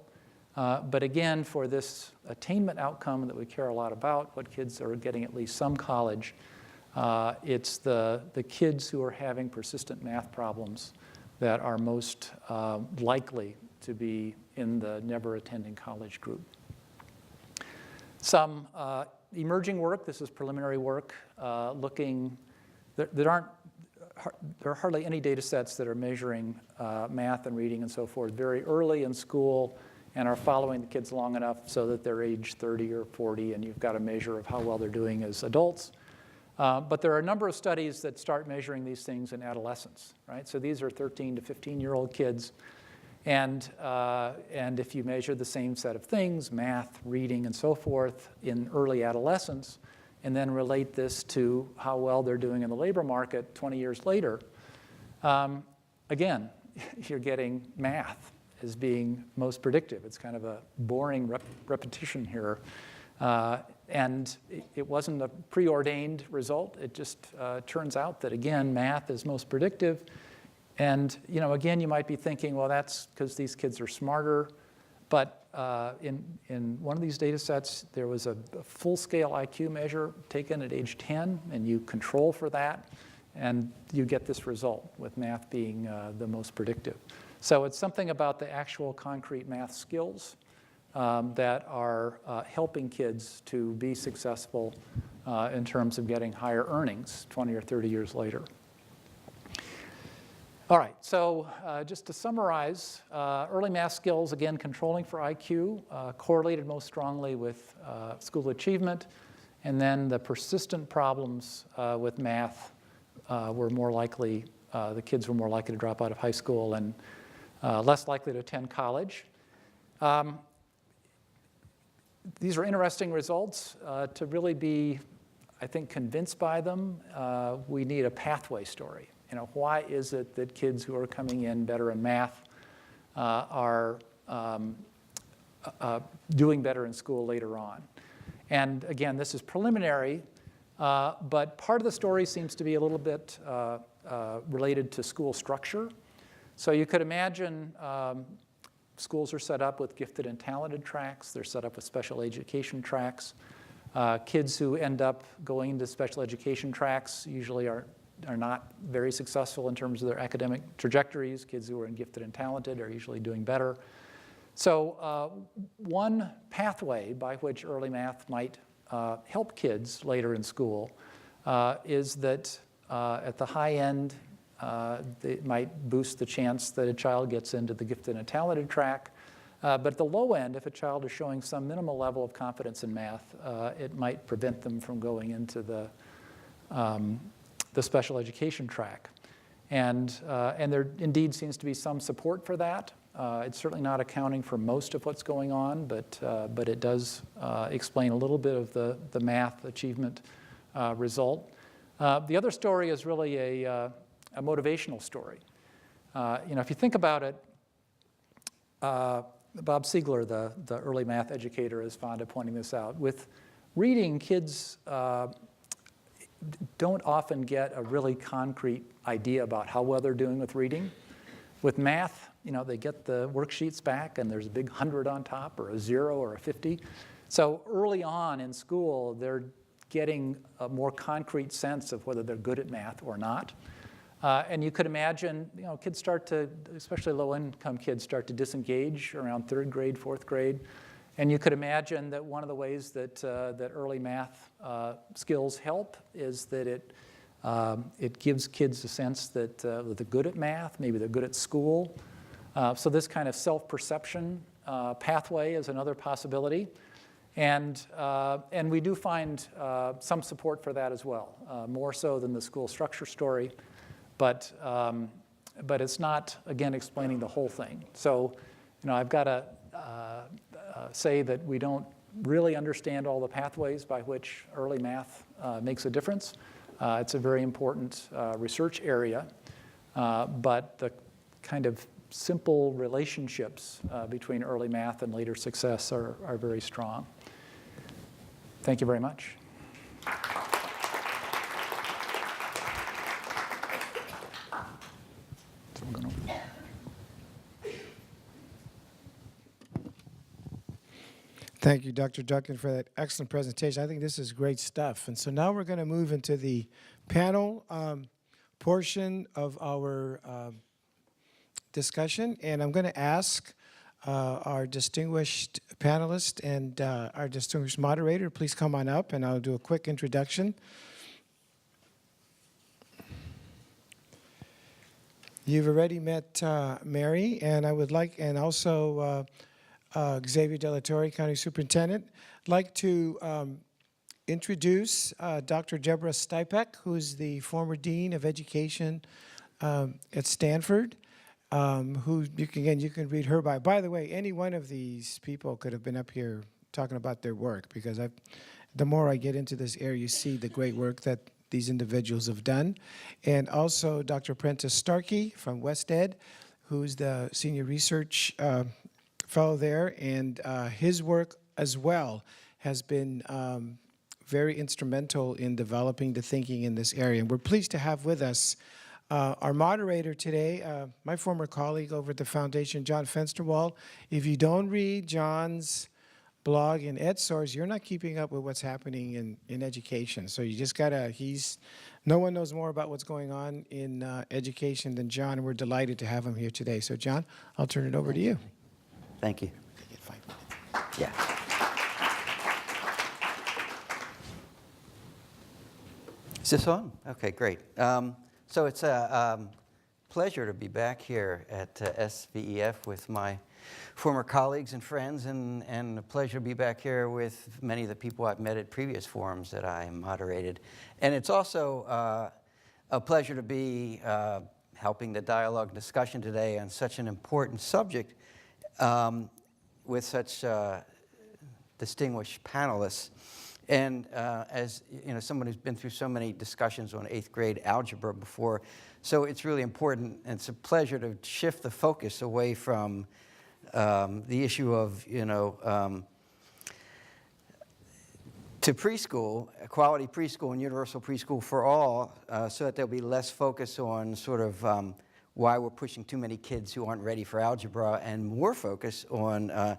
But again, for this attainment outcome that we care a lot about, what kids are getting at least some college, it's the kids who are having persistent math problems that are most likely to be in the never attending college group. Some emerging work, this is preliminary work, looking, there are hardly any data sets that are measuring math and reading and so forth very early in school and are following the kids long enough so that they're age 30 or 40 and you've got a measure of how well they're doing as adults. But there are a number of studies that start measuring these things in adolescence, right? So these are 13 to 15-year-old kids. And if you measure the same set of things, math, reading, and so forth, in early adolescence, and then relate this to how well they're doing in the labor market 20 years later, again, you're getting math as being most predictive. It's kind of a boring repetition here. And it wasn't a preordained result. It just turns out that, again, math is most predictive. And, again, you might be thinking, well, that's because these kids are smarter. But in one of these data sets, there was a full-scale IQ measure taken at age 10, and you control for that, and you get this result, with math being the most predictive. So it's something about the actual concrete math skills that are helping kids to be successful in terms of getting higher earnings 20 or 30 years later. All right, so just to summarize, early math skills, again, controlling for IQ, correlated most strongly with school achievement, and then the persistent problems with math were more likely, the kids were more likely to drop out of high school and less likely to attend college. These are interesting results. To really be, I think, convinced by them, we need a pathway story. Why is it that kids who are coming in better in math are doing better in school later on? And again, this is preliminary, but part of the story seems to be a little bit related to school structure. So you could imagine schools are set up with gifted and talented tracks. They're set up with special education tracks. Kids who end up going into special education tracks usually are not very successful in terms of their academic trajectories. Kids who are in gifted and talented are usually doing better. So one pathway by which early math might help kids later in school is that at the high end, it might boost the chance that a child gets into the gifted and talented track. But at the low end, if a child is showing some minimal level of confidence in math, it might prevent them from going into the special education track. And there indeed seems to be some support for that. It's certainly not accounting for most of what's going on, but it does explain a little bit of the math achievement result. The other story is really a motivational story. If you think about it, Bob Siegler, the early math educator, is fond of pointing this out. With reading, kids don't often get a really concrete idea about how well they're doing with reading. With math, they get the worksheets back and there's a big 100 on top or a 0 or a 50. So early on in school, they're getting a more concrete sense of whether they're good at math or not. And you could imagine, kids start to, especially low-income kids, start to disengage around 3rd grade, 4th grade. And you could imagine that one of the ways that early math skills help is that it gives kids a sense that they're good at math, maybe they're good at school. So this kind of self-perception pathway is another possibility. And we do find some support for that as well, more so than the school structure story. But it's not, again, explaining the whole thing. So, I've got to say that we don't really understand all the pathways by which early math makes a difference. It's a very important research area, but the kind of simple relationships between early math and later success are very strong. Thank you very much. Thank you, Dr. Duncan, for that excellent presentation. I think this is great stuff. And so now we're going to move into the panel portion of our discussion. And I'm going to ask our distinguished panelist and our distinguished moderator, please come on up, and I'll do a quick introduction. You've already met Mary, and I would like, and also Xavier De La Torre, County Superintendent. I'd like to introduce Dr. Deborah Stipek, who's the former Dean of Education at Stanford, who you can read her bio. By the way, any one of these people could have been up here talking about their work, because the more I get into this area, you see the great work that these individuals have done. And also Dr. Prentice Starkey from West Ed, who's the Senior Research Fellow there, and his work as well has been very instrumental in developing the thinking in this area. And we're pleased to have with us our moderator today, my former colleague over at the foundation, John Fensterwald. If you don't read John's blog in EdSource, you're not keeping up with what's happening in education. So you just gotta, no one knows more about what's going on in education than John, and we're delighted to have him here today. So John, I'll turn it over to you. Thank you. Yeah. Is this on? Okay, great. So it's a pleasure to be back here at SVEF with my former colleagues and friends, and a pleasure to be back here with many of the people I've met at previous forums that I moderated. And it's also a pleasure to be helping the dialogue discussion today on such an important subject with such distinguished panelists. And as someone who's been through so many discussions on 8th grade algebra before, so it's really important, and it's a pleasure to shift the focus away from the issue of, to preschool, quality preschool and universal preschool for all, so that there'll be less focus on sort of why we're pushing too many kids who aren't ready for algebra, and more focus on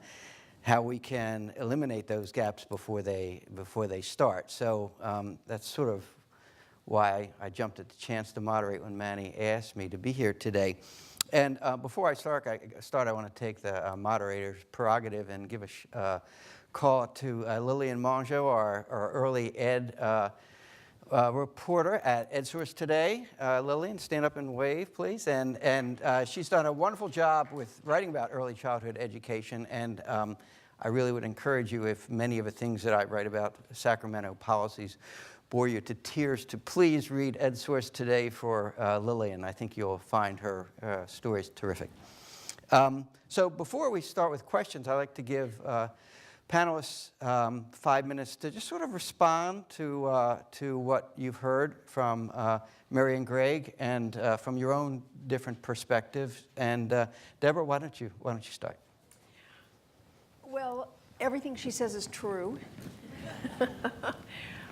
how we can eliminate those gaps before they start. So that's sort of why I jumped at the chance to moderate when Manny asked me to be here today. And before I start, I want to take the moderator's prerogative and give a call to Lillian Mongeau, our early ed reporter at EdSource Today. Lillian, stand up and wave, please. And she's done a wonderful job with writing about early childhood education, and I really would encourage you, if many of the things that I write about Sacramento policies bore you to tears, to please read EdSource Today for Lillian. I think you'll find her stories terrific. So before we start with questions, I'd like to give panelists 5 minutes to just sort of respond to what you've heard from Mary and Greg and from your own different perspectives. And Deborah, why don't you start? Well, everything she says is true.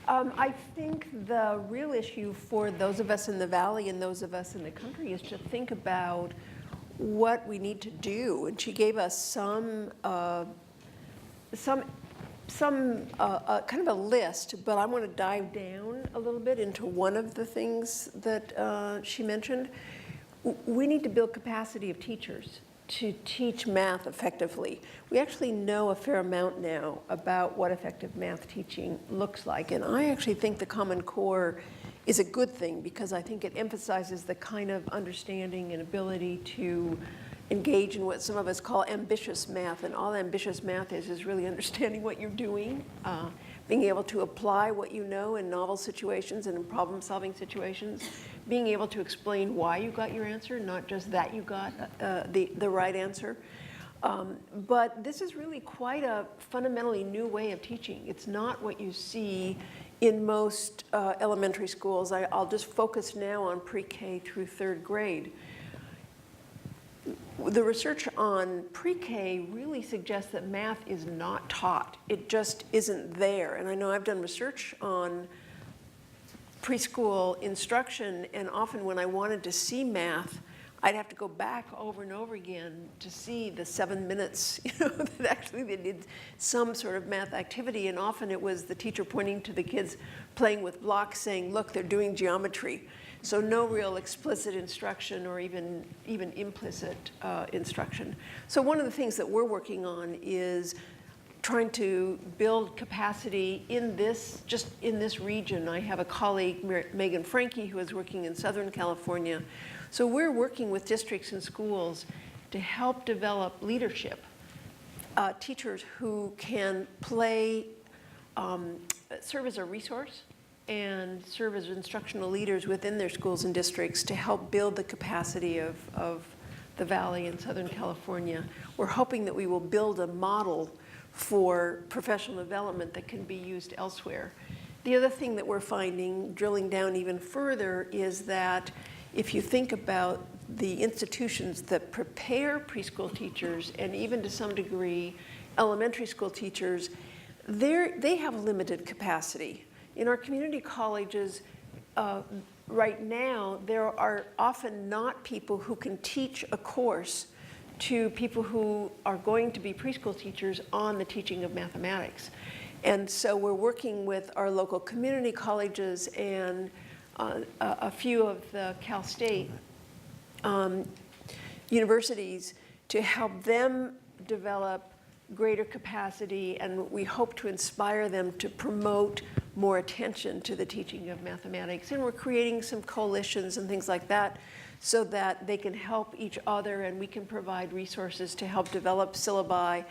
I think the real issue for those of us in the Valley and those of us in the country is to think about what we need to do. And she gave us some kind of a list, but I want to dive down a little bit into one of the things that she mentioned. We need to build capacity of teachers to teach math effectively. We actually know a fair amount now about what effective math teaching looks like, and I actually think the Common Core is a good thing because I think it emphasizes the kind of understanding and ability to engage in what some of us call ambitious math, and all ambitious math is really understanding what you're doing, being able to apply what you know in novel situations and in problem-solving situations, being able to explain why you got your answer, not just that you got the right answer. But this is really quite a fundamentally new way of teaching. It's not what you see in most elementary schools. I'll just focus now on pre-K through 3rd grade. The research on pre-K really suggests that math is not taught. It just isn't there. And I know I've done research on preschool instruction, and often when I wanted to see math, I'd have to go back over and over again to see the 7 minutes, that actually they did some sort of math activity, and often it was the teacher pointing to the kids playing with blocks saying, look, they're doing geometry. So no real explicit instruction or even implicit instruction. So one of the things that we're working on is trying to build capacity in this region. I have a colleague, Megan Franke, who is working in Southern California. So we're working with districts and schools to help develop leadership, teachers who can serve as a resource and serve as instructional leaders within their schools and districts to help build the capacity of the Valley in Southern California. We're hoping that we will build a model for professional development that can be used elsewhere. The other thing that we're finding, drilling down even further, is that if you think about the institutions that prepare preschool teachers, and even to some degree elementary school teachers, they have limited capacity. In our community colleges, right now, there are often not people who can teach a course to people who are going to be preschool teachers on the teaching of mathematics. And so we're working with our local community colleges and a few of the Cal State universities to help them develop greater capacity, and we hope to inspire them to promote more attention to the teaching of mathematics. And we're creating some coalitions and things like that so that they can help each other and we can provide resources to help develop syllabi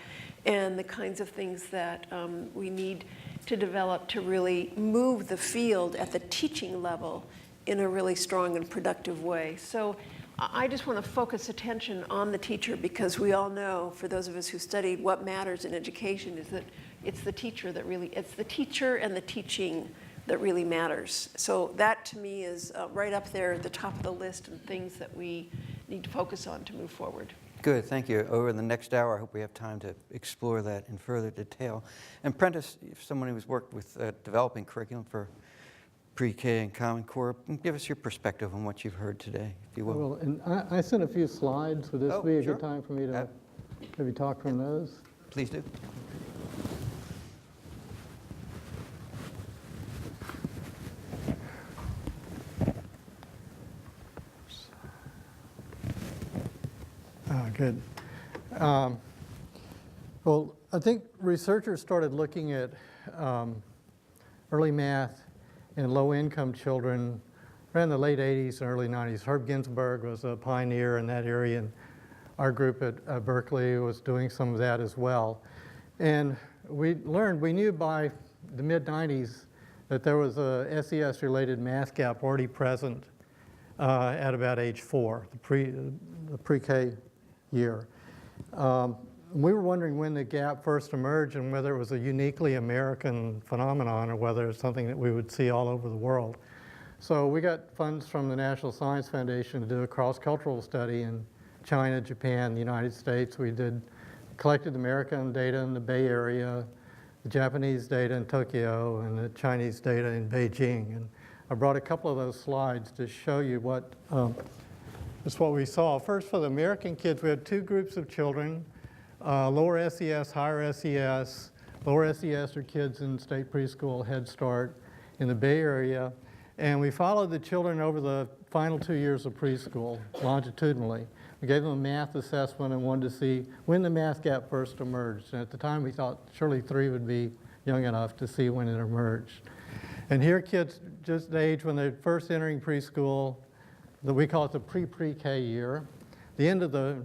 and the kinds of things that we need to develop to really move the field at the teaching level in a really strong and productive way. So I just want to focus attention on the teacher because we all know, for those of us who studied what matters in education, is that it's the teacher and the teaching that really matters. So that to me is right up there at the top of the list of things that we need to focus on to move forward. Good, thank you. Over the next hour, I hope we have time to explore that in further detail. And Prentice, someone who's worked with developing curriculum for pre-K and Common Core, give us your perspective on what you've heard today, if you will. Well, and I sent a few slides. Would this be a sure. good time for me to maybe talk from those? Please do. Good. Well, I think researchers started looking at early math in low-income children around the late 80s and early 90s. Herb Ginsberg was a pioneer in that area, and our group at Berkeley was doing some of that as well. And we knew by the mid-90s that there was a SES-related math gap already present at about age 4, the pre-K year. We were wondering when the gap first emerged and whether it was a uniquely American phenomenon or whether it's something that we would see all over the world. So we got funds from the National Science Foundation to do a cross-cultural study in China, Japan, the United States. We collected American data in the Bay Area, the Japanese data in Tokyo, and the Chinese data in Beijing. And I brought a couple of those slides to show you what we saw. First, for the American kids, we had two groups of children, lower SES, higher SES. Lower SES are kids in state preschool, Head Start in the Bay Area. And we followed the children over the final 2 years of preschool longitudinally. We gave them a math assessment and wanted to see when the math gap first emerged. And at the time, we thought surely 3 would be young enough to see when it emerged. And here, kids just the age when they're first entering preschool, we call it the pre-pre-K year, the end of the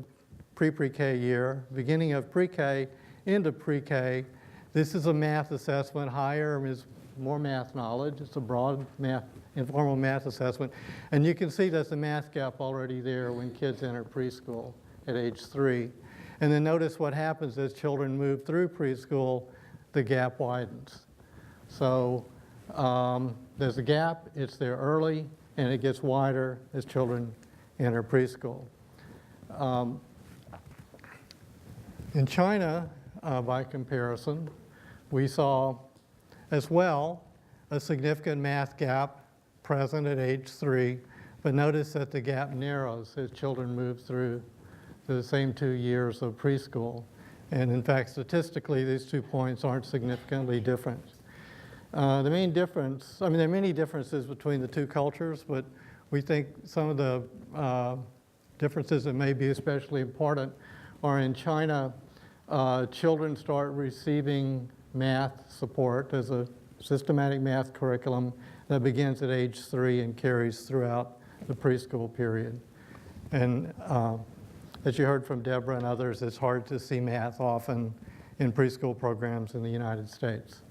pre-pre-K year, beginning of pre-K into pre-K. This is a math assessment. Higher is more math knowledge. It's a broad math, informal math assessment. And you can see there's a math gap already there when kids enter preschool at age 3. And then notice what happens as children move through preschool, the gap widens. So there's a gap, it's there early, and it gets wider as children enter preschool. In China, by comparison, we saw as well a significant math gap present at age 3, but notice that the gap narrows as children move through the same 2 years of preschool. And in fact, statistically, these 2 points aren't significantly different. The main difference, there are many differences between the two cultures, but we think some of the differences that may be especially important are in China, children start receiving math support. There's a systematic math curriculum that begins at age 3 and carries throughout the preschool period. And as you heard from Deborah and others, it's hard to see math often in preschool programs in the United States.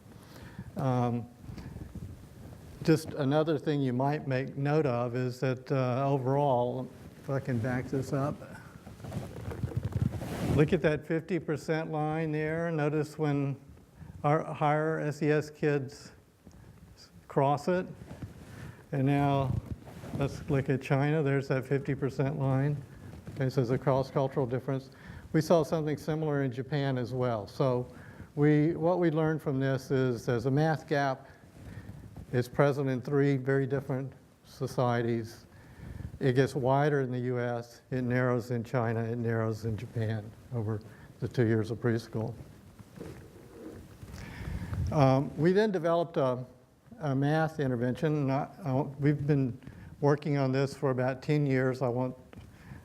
Just another thing you might make note of is that overall, if I can back this up, look at that 50% line there. Notice when our higher SES kids cross it. And now let's look at China. There's that 50% line. Okay, so there's a cross-cultural difference. We saw something similar in Japan as well. So what we learned from this is there's a math gap. It's present in 3 very different societies. It gets wider in the US, it narrows in China, it narrows in Japan over the 2 years of preschool. We then developed a math intervention. We've been working on this for about 10 years. I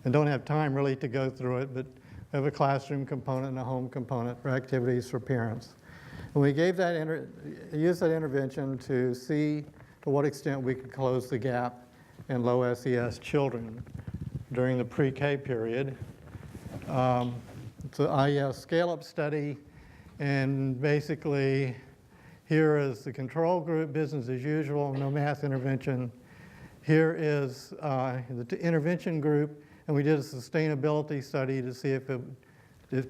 don't have time really to go through it, but we have a classroom component and a home component for activities for parents. And we used that intervention to see to what extent we could close the gap in low SES children during the pre-K period. It's an IES scale-up study, and basically here is the control group, business as usual, no math intervention. Here is the intervention group, and we did a sustainability study to see if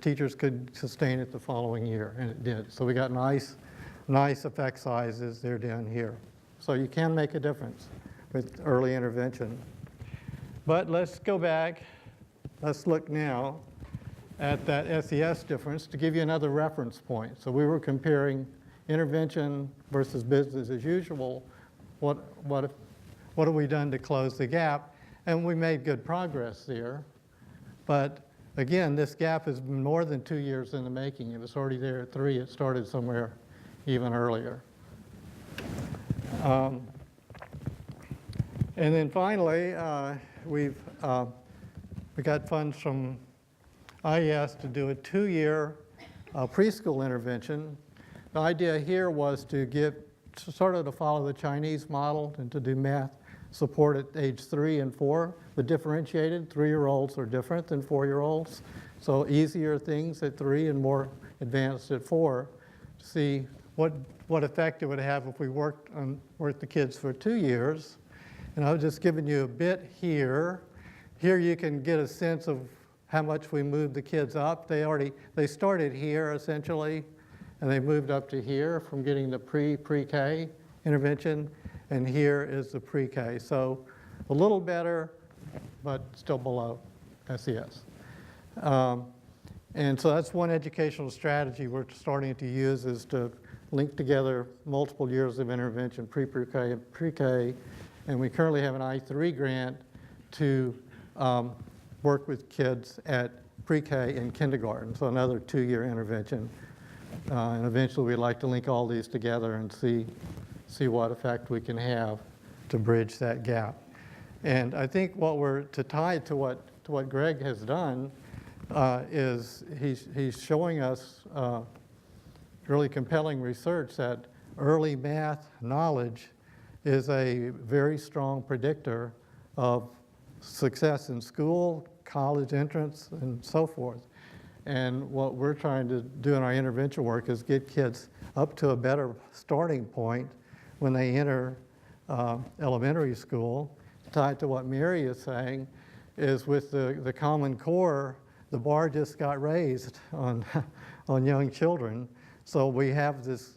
teachers could sustain it the following year, and it did. So we got nice effect sizes there down here. So you can make a difference with early intervention. But let's go back. Let's look now at that SES difference to give you another reference point. So we were comparing intervention versus business as usual. What have we done to close the gap? And we made good progress there. But again, this gap has been more than 2 years in the making. It was already there at 3. It started somewhere even earlier. And then finally, we got funds from IES to do a 2-year preschool intervention. The idea here was to follow the Chinese model and to do math support at age 3 and 4, but differentiated. 3-year-olds are different than 4-year-olds. So easier things at 3 and more advanced at 4 to see what effect it would have if we worked the kids for 2 years. And I've just given you a bit here. Here you can get a sense of how much we moved the kids up. They started here essentially, and they moved up to here from getting the pre-K intervention, and here is the pre-K. So a little better, but still below SES. And so that's one educational strategy we're starting to use, is to link together multiple years of intervention, pre-K and pre-K. And we currently have an I3 grant to work with kids at pre-K and kindergarten, so another 2-year intervention. And eventually we'd like to link all these together and see what effect we can have to bridge that gap. And I think to tie to what Greg has done is he's showing us really compelling research that early math knowledge is a very strong predictor of success in school, college entrance, and so forth. And what we're trying to do in our intervention work is get kids up to a better starting point when they enter elementary school. Tied to what Mary is saying is with the Common Core, the bar just got raised on young children. So we have this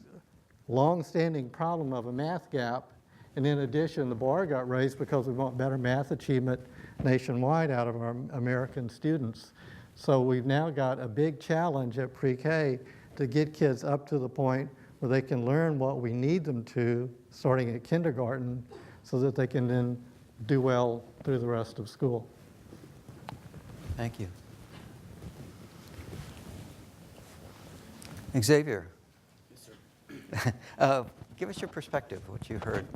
long-standing problem of a math gap. And in addition, the bar got raised because we want better math achievement nationwide out of our American students. So we've now got a big challenge at pre-K to get kids up to the point where they can learn what we need them to, starting at kindergarten, so that they can then do well through the rest of school. Thank you. Xavier. Yes, sir. Give us your perspective, what you heard,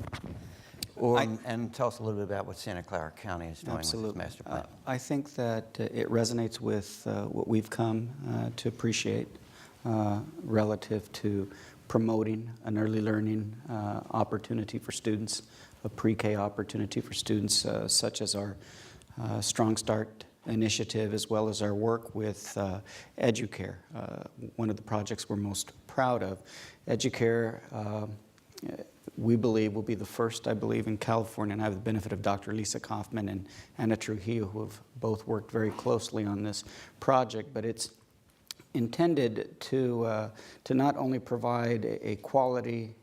and tell us a little bit about what Santa Clara County is doing with its master plan. I think that it resonates with what we've come to appreciate relative to promoting an early learning opportunity for students, a pre-K opportunity for students, such as our Strong Start initiative, as well as our work with EduCare, one of the projects we're most proud of. EduCare, we believe, will be the first, I believe, in California, and I have the benefit of Dr. Lisa Kaufman and Anna Trujillo, who have both worked very closely on this project, but it's intended to not only provide a quality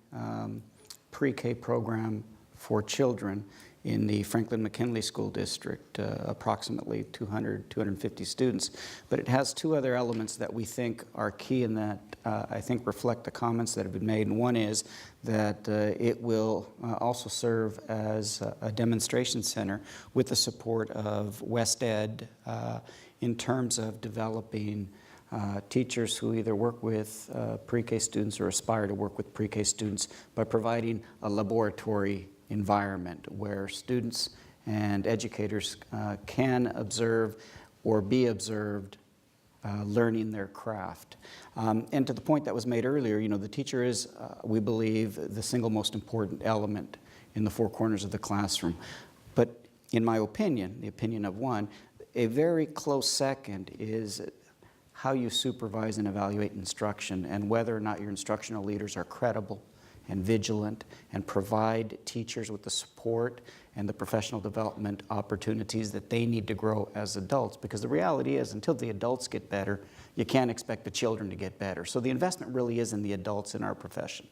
pre-K program for children in the Franklin-McKinley School District, approximately 250 students. But it has two other elements that we think are key and that I think reflect the comments that have been made. And one is that it will also serve as a demonstration center with the support of West Ed in terms of developing teachers who either work with pre-K students or aspire to work with pre-K students by providing a laboratory environment where students and educators can observe or be observed learning their craft. And to the point that was made earlier, you know, the teacher is, we believe, the single most important element in the four corners of the classroom. But in my opinion, the opinion of one, a very close second is how you supervise and evaluate instruction and whether or not your instructional leaders are credible and vigilant and provide teachers with the support and the professional development opportunities that they need to grow as adults. Because the reality is, until the adults get better, you can't expect the children to get better. So the investment really is in the adults in our profession.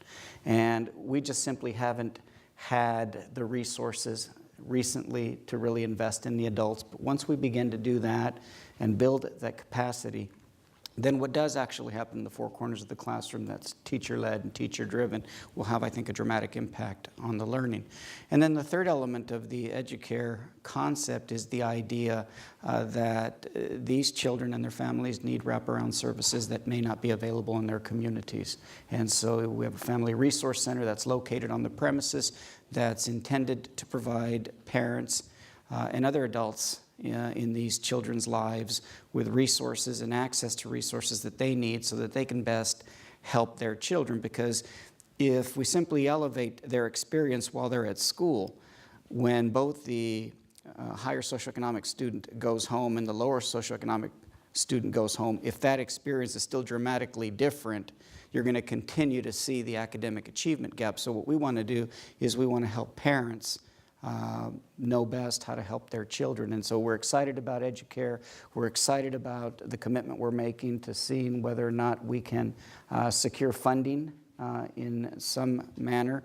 And we just simply haven't had the resources recently to really invest in the adults. But once we begin to do that and build that capacity, then what does actually happen in the four corners of the classroom that's teacher-led and teacher-driven will have, I think, a dramatic impact on the learning. And then the third element of the EduCare concept is the idea that these children and their families need wraparound services that may not be available in their communities. And so we have a family resource center that's located on the premises that's intended to provide parents and other adults in these children's lives with resources and access to resources that they need so that they can best help their children. Because if we simply elevate their experience while they're at school, when both the higher socioeconomic student goes home and the lower socioeconomic student goes home, if that experience is still dramatically different, you're going to continue to see the academic achievement gap. So what we want to do is we want to help parents know best how to help their children. And so we're excited about EduCare. We're excited about the commitment we're making to seeing whether or not we can secure funding in some manner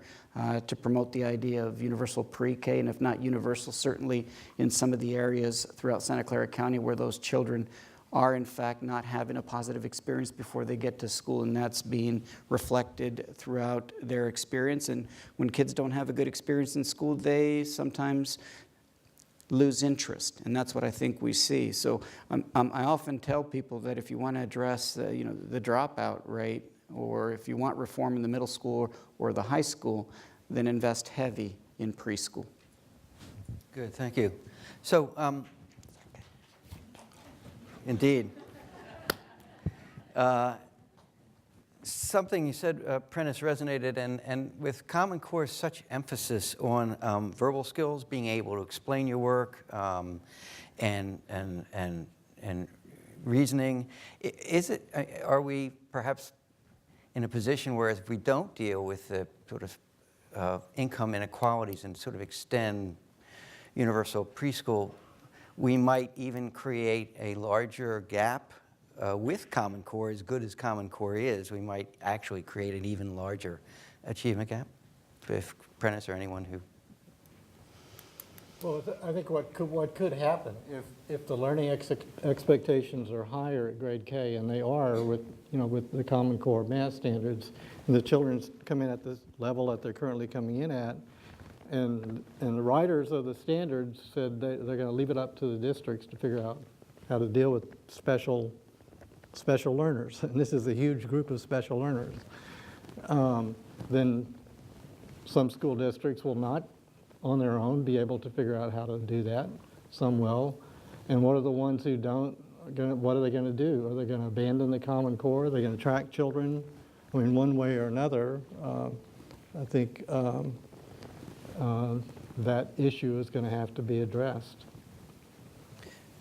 to promote the idea of universal pre-K, and if not universal, certainly in some of the areas throughout Santa Clara County where those children are in fact not having a positive experience before they get to school, and that's being reflected throughout their experience. And when kids don't have a good experience in school, they sometimes lose interest, and that's what I think we see. So I often tell people that if you want to address the dropout rate, or if you want reform in the middle school or the high school, then invest heavy in preschool. Good, thank you. So, indeed. Something you said, Prentice, resonated, and with Common Core, such emphasis on verbal skills, being able to explain your work, and reasoning. Are we perhaps in a position where if we don't deal with the sort of income inequalities and sort of extend universal preschool, we might even create a larger gap with Common Core? As good as Common Core is, we might actually create an even larger achievement gap? If Prentice or anyone who... Well, I think what could happen if the learning expectations are higher at grade K, and they are with the Common Core math standards, and the children come in at the level that they're currently coming in at, and the writers of the standards said they're going to leave it up to the districts to figure out how to deal with special learners, and this is a huge group of special learners. Then some school districts will not on their own be able to figure out how to do that. Some will. And what are the ones who don't? What are they going to do? Are they going to abandon the Common Core? Are they going to track children? I mean, one way or another, I think that issue is going to have to be addressed.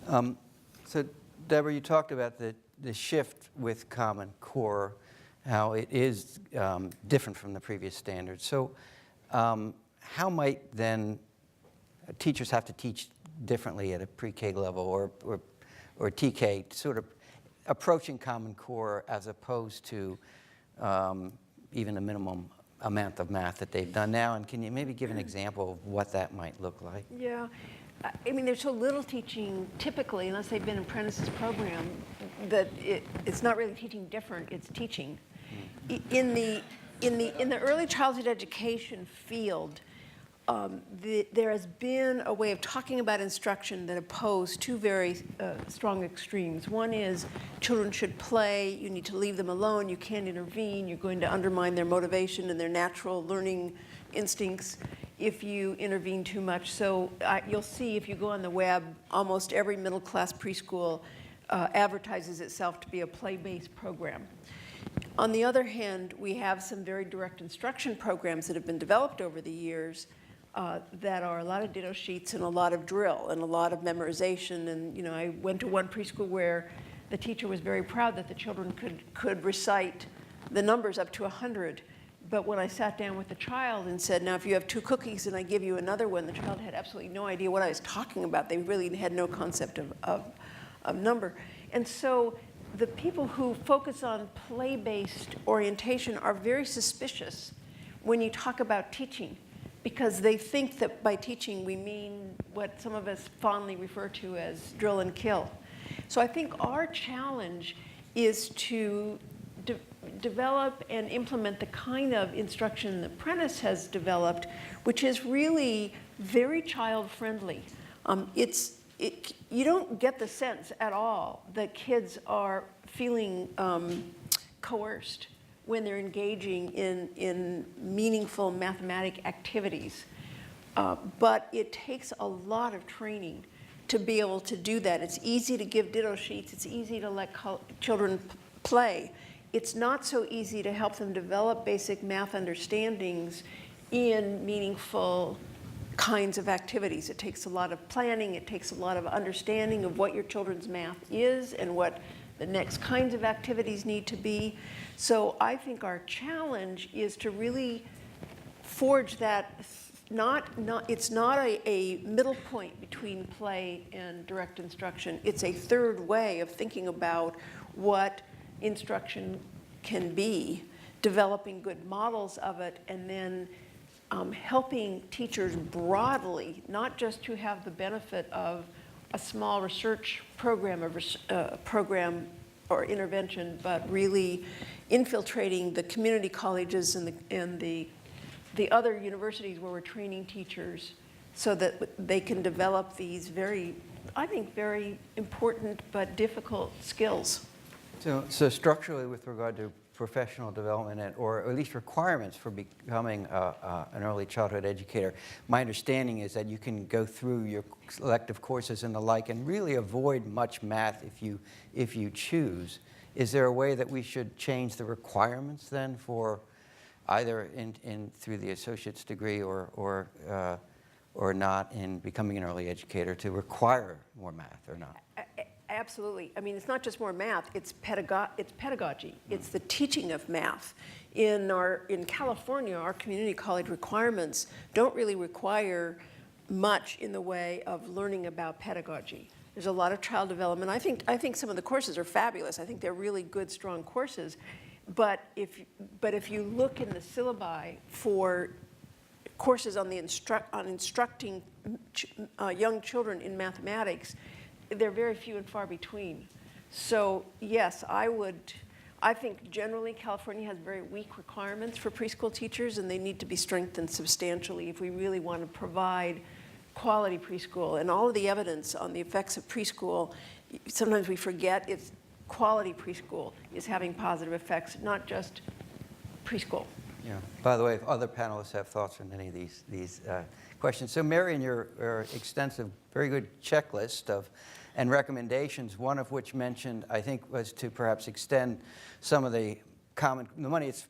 So, Deborah, you talked about the shift with Common Core, how it is different from the previous standards. So, how might then teachers have to teach differently at a pre-K level or TK, sort of approaching Common Core as opposed to even a minimum amount of math that they've done now? And can you maybe give an example of what that might look like? Yeah. I mean, there's so little teaching typically, unless they've been in Prentice's program, that it's not really teaching different, it's teaching. In the early childhood education field, there has been a way of talking about instruction that oppose two very strong extremes. One is children should play, you need to leave them alone, you can't intervene, you're going to undermine their motivation and their natural learning instincts if you intervene too much. So you'll see if you go on the web, almost every middle class preschool advertises itself to be a play-based program. On the other hand, we have some very direct instruction programs that have been developed over the years that are a lot of ditto sheets and a lot of drill and a lot of memorization. And I went to one preschool where the teacher was very proud that the children could recite the numbers up to 100. But when I sat down with the child and said, now if you have 2 cookies and I give you another one, the child had absolutely no idea what I was talking about. They really had no concept of number. And so the people who focus on play-based orientation are very suspicious when you talk about teaching, because they think that by teaching we mean what some of us fondly refer to as drill and kill. So I think our challenge is to develop and implement the kind of instruction that Prentice has developed, which is really very child-friendly. You don't get the sense at all that kids are feeling coerced when they're engaging in meaningful mathematic activities. But it takes a lot of training to be able to do that. It's easy to give ditto sheets. It's easy to let children play. It's not so easy to help them develop basic math understandings in meaningful kinds of activities. It takes a lot of planning. It takes a lot of understanding of what your children's math is and what the next kinds of activities need to be. So I think our challenge is to really forge that it's not a middle point between play and direct instruction. It's a third way of thinking about what instruction can be, developing good models of it, and then helping teachers broadly, not just to have the benefit of a small research program or intervention, but really infiltrating the community colleges and the other universities where we're training teachers so that they can develop these very, I think, very important but difficult skills. So structurally, with regard to professional development, or at least requirements for becoming an early childhood educator, my understanding is that you can go through your elective courses and the like and really avoid much math if you choose. Is there a way that we should change the requirements then for either through the associate's degree or not in becoming an early educator to require more math or not? Absolutely. I mean, it's not just more math, it's pedagogy. It's the teaching of math. In California, our community college requirements don't really require much in the way of learning about pedagogy. There's a lot of child development. I think some of the courses are fabulous. I think they're really good, strong courses. But if you look in the syllabi for courses on instructing young children in mathematics, they're very few and far between. So yes, I think generally California has very weak requirements for preschool teachers, and they need to be strengthened substantially if we really want to provide quality preschool. And all of the evidence on the effects of preschool, sometimes we forget it's quality preschool is having positive effects, not just preschool. Yeah. By the way, if other panelists have thoughts on any of these questions. So Mary, in your extensive, very good checklist and recommendations, one of which mentioned, I think, was to perhaps extend some of the money that's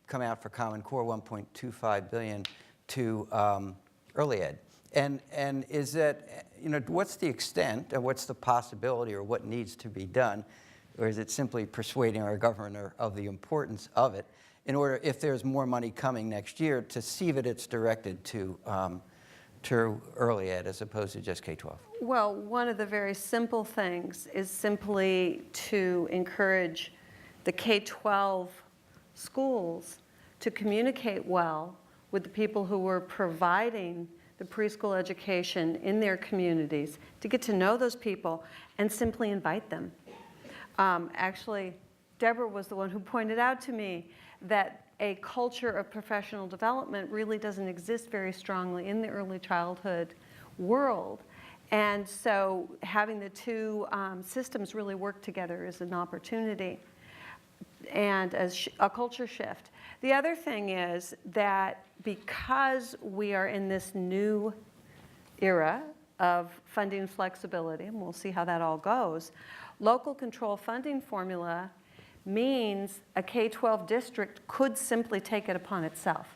come out for Common Core, $1.25 billion, to early ed. And is that, what's the extent and what's the possibility or what needs to be done? Or is it simply persuading our governor of the importance of it in order, if there's more money coming next year, to see that it's directed to early ed as opposed to just K-12? Well, one of the very simple things is simply to encourage the K-12 schools to communicate well with the people who were providing the preschool education in their communities, to get to know those people and simply invite them. Actually, Deborah was the one who pointed out to me that a culture of professional development really doesn't exist very strongly in the early childhood world. And so having the two systems really work together is an opportunity and as a culture shift. The other thing is that because we are in this new era of funding flexibility, and we'll see how that all goes, local control funding formula means a K-12 district could simply take it upon itself.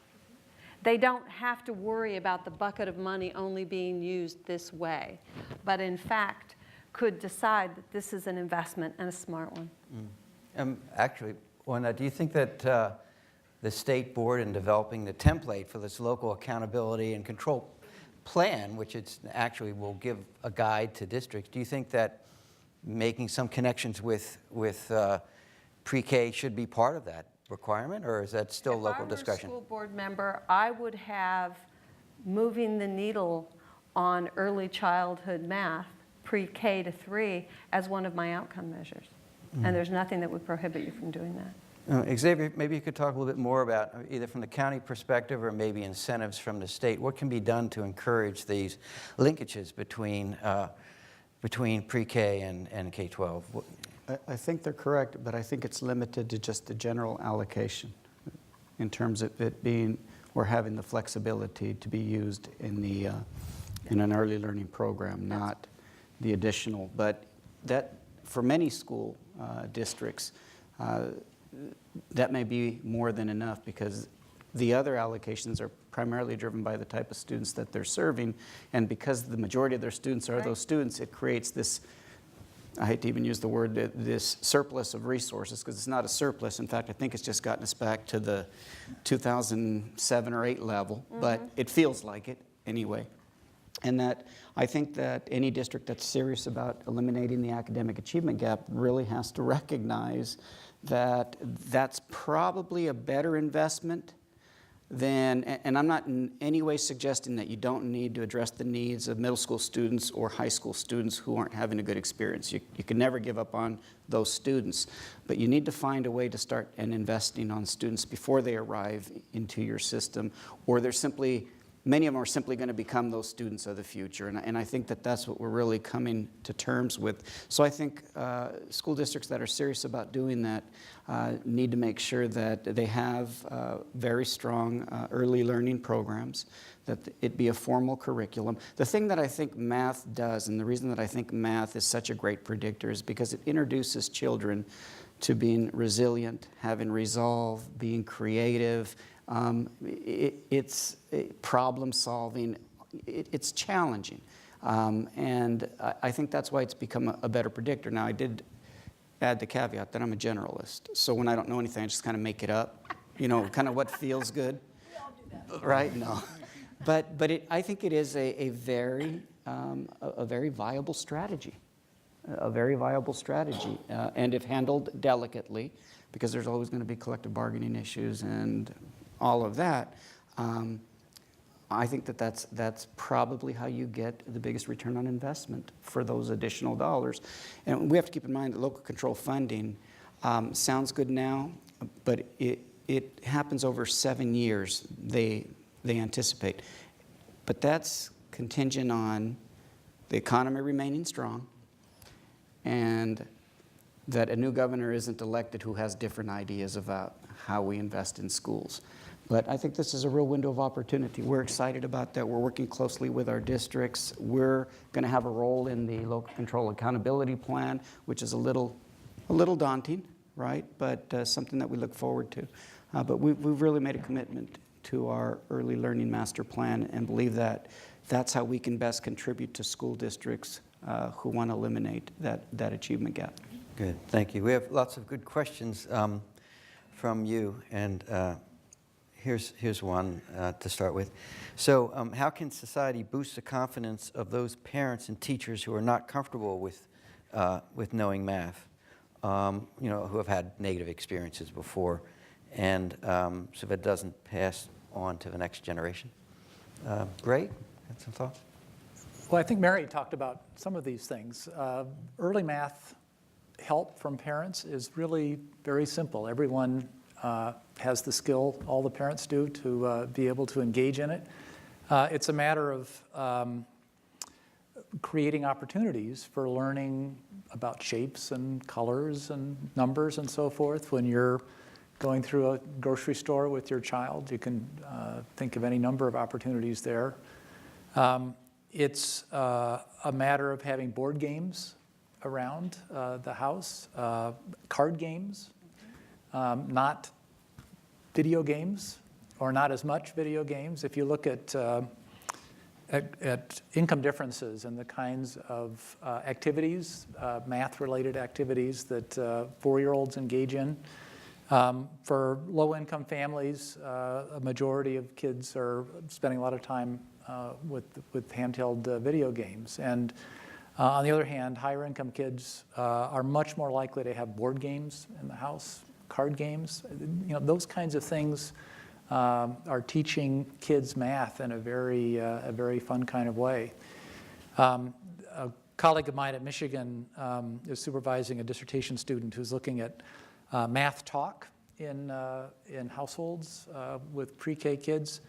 They don't have to worry about the bucket of money only being used this way, but in fact could decide that this is an investment and a smart one. Actually, do you think that the state board, in developing the template for this local accountability and control plan, which it's actually will give a guide to districts, do you think that making some connections with pre-K should be part of that requirement, or is that still local discussion? If I were a school board member, I would have moving the needle on early childhood math, pre-K to 3, as one of my outcome measures. And there's nothing that would prohibit you from doing that. Xavier, maybe you could talk a little bit more about, either from the county perspective or maybe incentives from the state. What can be done to encourage these linkages between pre-K and K-12? I think they're correct, but I think it's limited to just the general allocation in terms of it being, or having the flexibility to be used in an early learning program, not the additional. But that, for many school districts, that may be more than enough, because the other allocations are primarily driven by the type of students that they're serving, and because the majority of their students are those students, it creates this I hate to even use the word, this surplus of resources, because it's not a surplus. In fact, I think it's just gotten us back to the 2007 or 8 level, but it feels like it anyway. And that I think that any district that's serious about eliminating the academic achievement gap really has to recognize that that's probably a better investment than, and I'm not in any way suggesting that you don't need to address the needs of middle school students or high school students who aren't having a good experience. You can never give up on those students, but you need to find a way to start and investing on students before they arrive into your system, or they're simply, many of them are simply going to become those students of the future, and I think that that's what we're really coming to terms with. So I think school districts that are serious about doing that need to make sure that they have very strong early learning programs, that it be a formal curriculum. The thing that I think math does, and the reason that I think math is such a great predictor, is because it introduces children to being resilient, having resolve, being creative. It's problem solving. It's challenging. And I think that's why it's become a better predictor. Now, I did add the caveat that I'm a generalist. So when I don't know anything, I just kind of make it up, kind of what feels good. We all do that. Right? No. But I think it is a very viable strategy. A very viable strategy. And if handled delicately, because there's always going to be collective bargaining issues and all of that, I think that that's probably how you get the biggest return on investment for those additional dollars. And we have to keep in mind that local control funding sounds good now, but it happens over 7 years, they anticipate. But that's contingent on the economy remaining strong, and that a new governor isn't elected who has different ideas about how we invest in schools. But I think this is a real window of opportunity. We're excited about that. We're working closely with our districts. We're going to have a role in the local control accountability plan, which is a little daunting, right? But something that we look forward to. But we've really made a commitment to our early learning master plan and believe that that's how we can best contribute to school districts who want to eliminate that achievement gap. Good, thank you. We have lots of good questions from you, and here's one to start with. So how can society boost the confidence of those parents and teachers who are not comfortable with knowing math, who have had negative experiences before, and so that doesn't pass on to the next generation? Greg, had some thoughts? Well, I think Mary talked about some of these things. Early math help from parents is really very simple. Everyone has the skill, all the parents do, to be able to engage in it. It's a matter of creating opportunities for learning about shapes and colors and numbers and so forth. When you're going through a grocery store with your child, you can think of any number of opportunities there. It's a matter of having board games around the house, card games, not video games, or not as much video games. If you look at income differences and the kinds of activities, math-related activities that 4-year-olds engage in, for low-income families, a majority of kids are spending a lot of time with handheld video games. And on the other hand, higher-income kids are much more likely to have board games in the house, card games. Those kinds of things are teaching kids math in a very fun kind of way. A colleague of mine at Michigan is supervising a dissertation student who's looking at math talk in households with pre-K kids.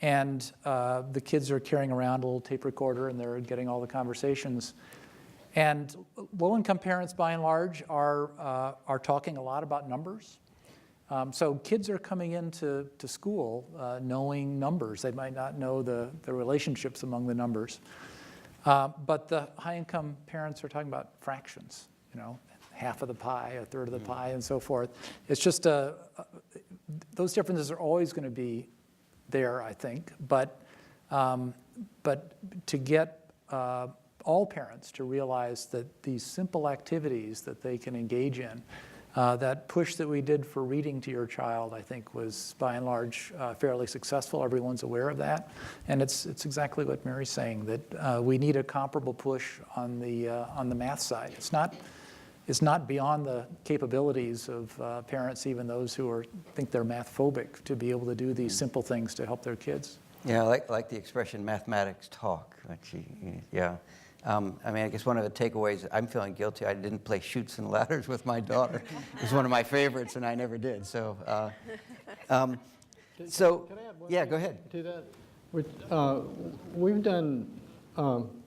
And the kids are carrying around a little tape recorder, and they're getting all the conversations. And low-income parents, by and large, are talking a lot about numbers. So kids are coming into school knowing numbers. They might not know the relationships among the numbers. But the high-income parents are talking about fractions, half of the pie, a third of the pie, and so forth. It's just those differences are always going to be there, I think. But to get a all parents to realize that these simple activities that they can engage in, that push that we did for reading to your child, I think, was by and large fairly successful. Everyone's aware of that. And it's exactly what Mary's saying, that we need a comparable push on the math side. It's not beyond the capabilities of parents, even those who think they're math phobic, to be able to do these simple things to help their kids. Yeah, I like the expression mathematics talk. Yeah. I mean, I guess one of the takeaways, I'm feeling guilty. I didn't play Chutes and Ladders with my daughter. It was one of my favorites, and I never did. So, Can I add one yeah, thing go ahead. to that? We've done,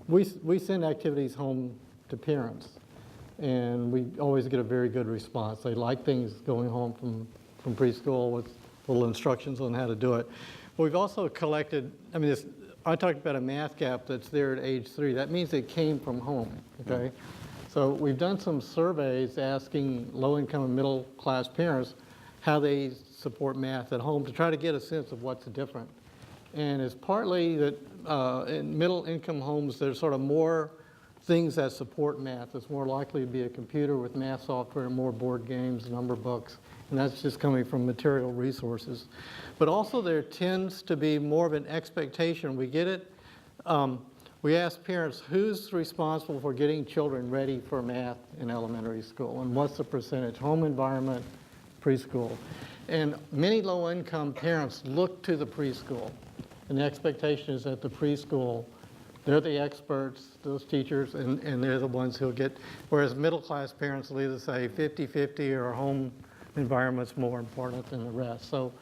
we send activities home to parents, and we always get a very good response. They like things going home from preschool with little instructions on how to do it. We've also collected, I mean, I talked about a math gap that's there at age 3. That means it came from home, okay? So we've done some surveys asking low-income and middle-class parents how they support math at home to try to get a sense of what's different. And it's partly that in middle-income homes, there's sort of more things that support math. It's more likely to be a computer with math software, more board games, number books, and that's just coming from material resources. But also there tends to be more of an expectation. We get it. We ask parents, who's responsible for getting children ready for math in elementary school, and what's the percentage? Home environment, preschool. And many low-income parents look to the preschool, and the expectation is that the preschool, they're the experts, those teachers, and they're the ones who'll get, whereas middle-class parents will either say 50-50 or home environment's more important than the rest. So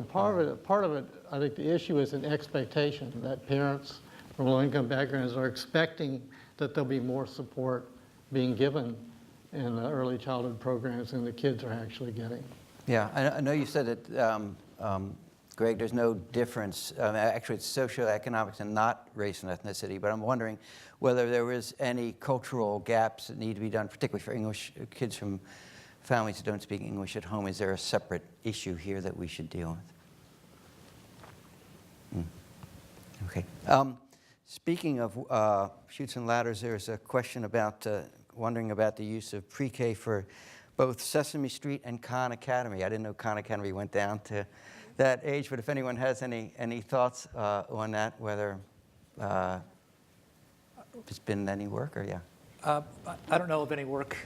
part of it, I think the issue is an expectation that parents from low-income backgrounds are expecting that there'll be more support being given in the early childhood programs than the kids are actually getting. Yeah, I know you said that, Greg, there's no difference. Actually, it's socioeconomics and not race and ethnicity, but I'm wondering whether there is any cultural gaps that need to be done, particularly for English kids from families that don't speak English at home. Is there a separate issue here that we should deal with? Okay. Speaking of Chutes and Ladders, there's a question about wondering about the use of pre-K for both Sesame Street and Khan Academy. I didn't know Khan Academy went down to that age, but if anyone has any thoughts on that, whether there's been any work or yeah. I don't know of any work.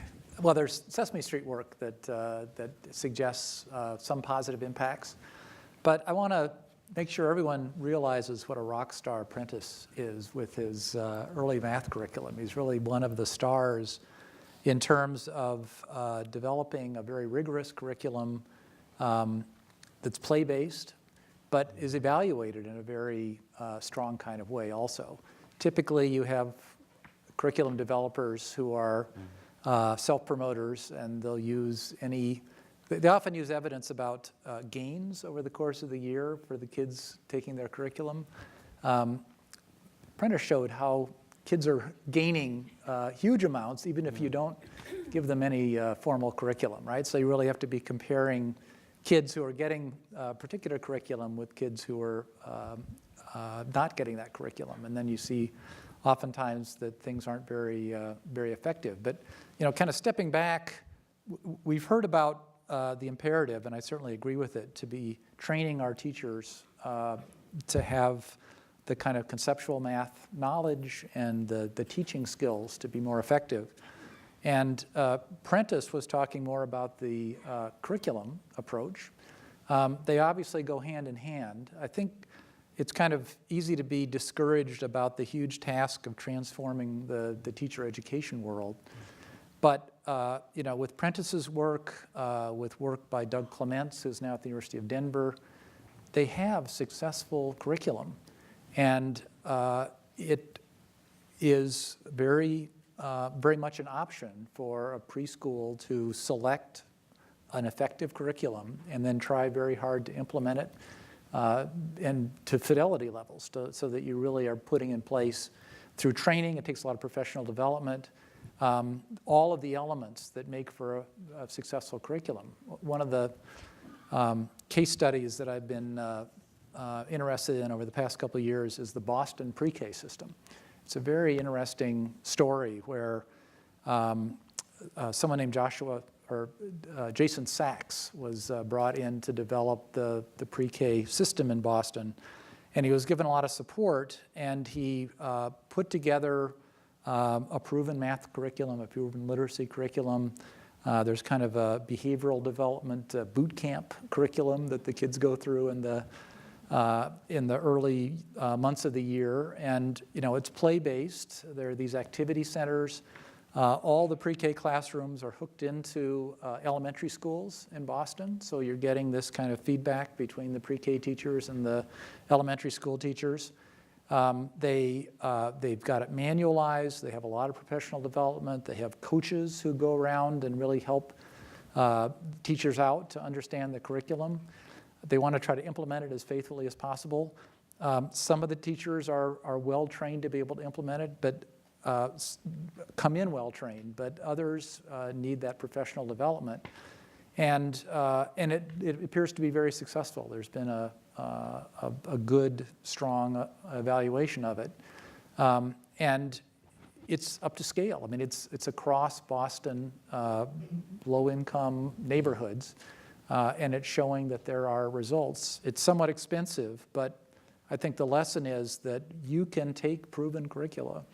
Well, there's Sesame Street work that suggests some positive impacts, but I want to make sure everyone realizes what a rock star apprentice is with his early math curriculum. He's really one of the stars in terms of developing a very rigorous curriculum that's play-based, but is evaluated in a very strong kind of way also. Typically, you have curriculum developers who are self-promoters, and they'll use they often use evidence about gains over the course of the year for the kids taking their curriculum. Prentice showed how kids are gaining huge amounts even if you don't give them any formal curriculum, right? So you really have to be comparing kids who are getting a particular curriculum with kids who are not getting that curriculum. And then you see oftentimes that things aren't very effective. But, kind of stepping back, we've heard about the imperative, and I certainly agree with it, to be training our teachers to have the kind of conceptual math knowledge and the teaching skills to be more effective. And Prentice was talking more about the curriculum approach. They obviously go hand in hand. I think it's kind of easy to be discouraged about the huge task of transforming the teacher education world. But with Prentice's work, with work by Doug Clements, who's now at the University of Denver, they have successful curriculum. And it is very much an option for a preschool to select an effective curriculum and then try very hard to implement it and to fidelity levels so that you really are putting in place through training. It takes a lot of professional development. All of the elements that make for a successful curriculum. One of the case studies that I've been interested in over the past couple of years is the Boston pre-K system. It's a very interesting story where someone named Jason Sachs was brought in to develop the pre-K system in Boston. And he was given a lot of support, and he put together a proven math curriculum, a proven literacy curriculum. There's kind of a behavioral development boot camp curriculum that the kids go through in the early months of the year. And it's play-based. There are these activity centers. All the pre-K classrooms are hooked into elementary schools in Boston, so you're getting this kind of feedback between the pre-K teachers and the elementary school teachers. They've got it manualized. They have a lot of professional development. They have coaches who go around and really help teachers out to understand the curriculum. They want to try to implement it as faithfully as possible. Some of the teachers are well trained to be able to implement it, but come in well trained, but others need that professional development. And it appears to be very successful. There's been a good, strong evaluation of it. And it's up to scale. I mean, it's across Boston, low-income neighborhoods, and it's showing that there are results. It's somewhat expensive, but I think the lesson is that you can take proven curricula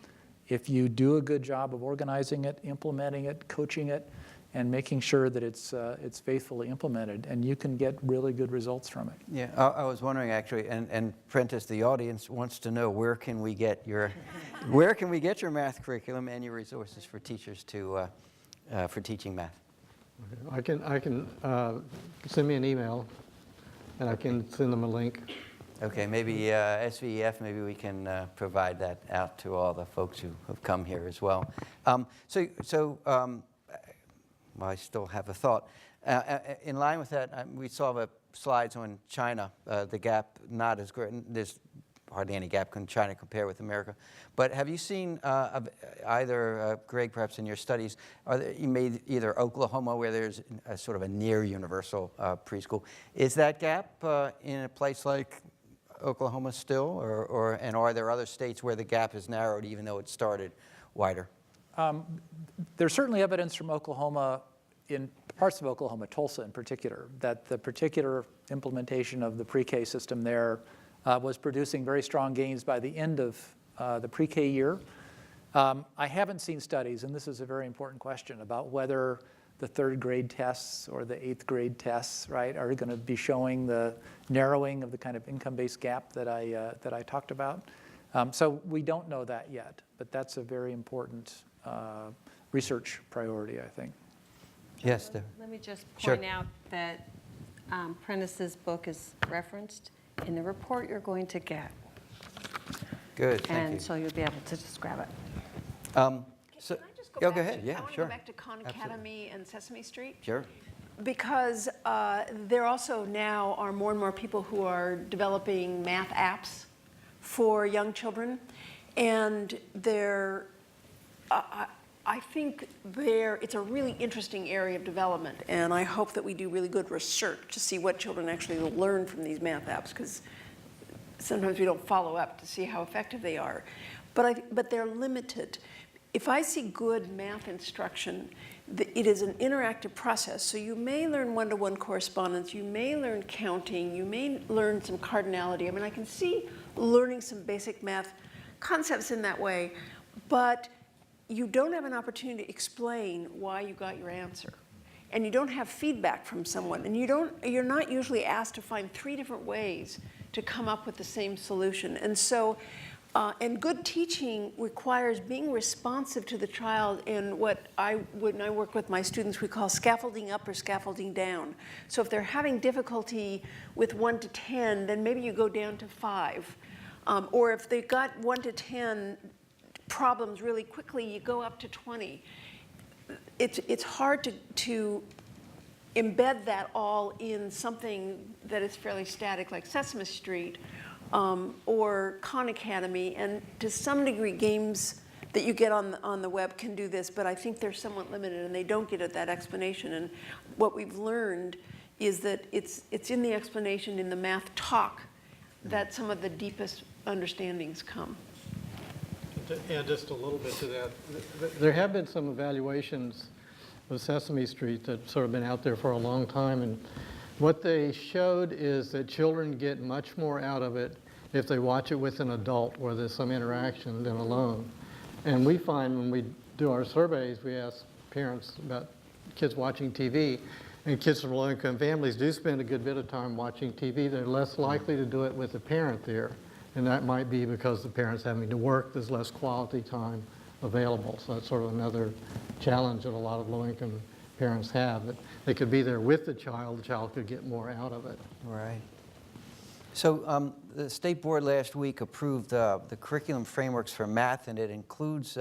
if you do a good job of organizing it, implementing it, coaching it, and making sure that it's faithfully implemented, and you can get really good results from it. Yeah, I was wondering actually, and Prentice, the audience wants to know where can we get your math curriculum and your resources for teachers for teaching math? I can send me an email, and I can send them a link. Okay, maybe SVEF, maybe we can provide that out to all the folks who have come here as well. Well, I still have a thought. In line with that, we saw the slides on China, the gap not as great. There's hardly any gap in China compared with America. But have you seen either, Greg, perhaps in your studies, you made either Oklahoma, where there's a sort of a near universal preschool. Is that gap in a place like Oklahoma still, and are there other states where the gap is narrowed even though it started wider? There's certainly evidence from Oklahoma, in parts of Oklahoma, Tulsa in particular, that the particular implementation of the pre-K system there was producing very strong gains by the end of the pre-K year. I haven't seen studies, and this is a very important question, about whether the third grade tests or the eighth grade tests, right, are going to be showing the narrowing of the kind of income-based gap that I talked about. So we don't know that yet, but that's a very important research priority, I think. Yes, Deborah. Let me just Sure. point out that Prentice's book is referenced in the report you're going to get. Good, thank you. And so you'll be able to just grab it. Can I just go go back ahead. to, Yeah, I want to sure. go back to Khan Academy and Sesame Street. Sure. Because there also now are more and more people who are developing math apps for young children. And I think it's a really interesting area of development. And I hope that we do really good research to see what children actually learn from these math apps, because sometimes we don't follow up to see how effective they are. But they're limited. If I see good math instruction, it is an interactive process. So you may learn one-to-one correspondence, you may learn counting, you may learn some cardinality. I mean, I can see learning some basic math concepts in that way, but you don't have an opportunity to explain why you got your answer. And you don't have feedback from someone, and you're not usually asked to find 3 different ways to come up with the same solution. And so, and good teaching requires being responsive to the child in when I work with my students, we call scaffolding up or scaffolding down. So if they're having difficulty with 1 to 10, then maybe you go down to 5. Or if they got 1 to 10 problems really quickly, you go up to 20. It's hard to embed that all in something that is fairly static, like Sesame Street or Khan Academy, and to some degree games that you get on the web can do this, but I think they're somewhat limited and they don't get at that explanation. And what we've learned is that it's in the explanation, in the math talk, that some of the deepest understandings come. To add just a little bit to that, there have been some evaluations of Sesame Street that sort of been out there for a long time, and what they showed is that children get much more out of it if they watch it with an adult where there's some interaction than alone. And we find when we do our surveys, we ask parents about kids watching TV, and kids from low-income families do spend a good bit of time watching TV. They're less likely to do it with a parent there. And that might be because the parent's having to work, there's less quality time available. So that's sort of another challenge that a lot of low-income parents have. That they could be there with the child child could get more out of it. Right. So the state board last week approved the curriculum frameworks for math, and it includes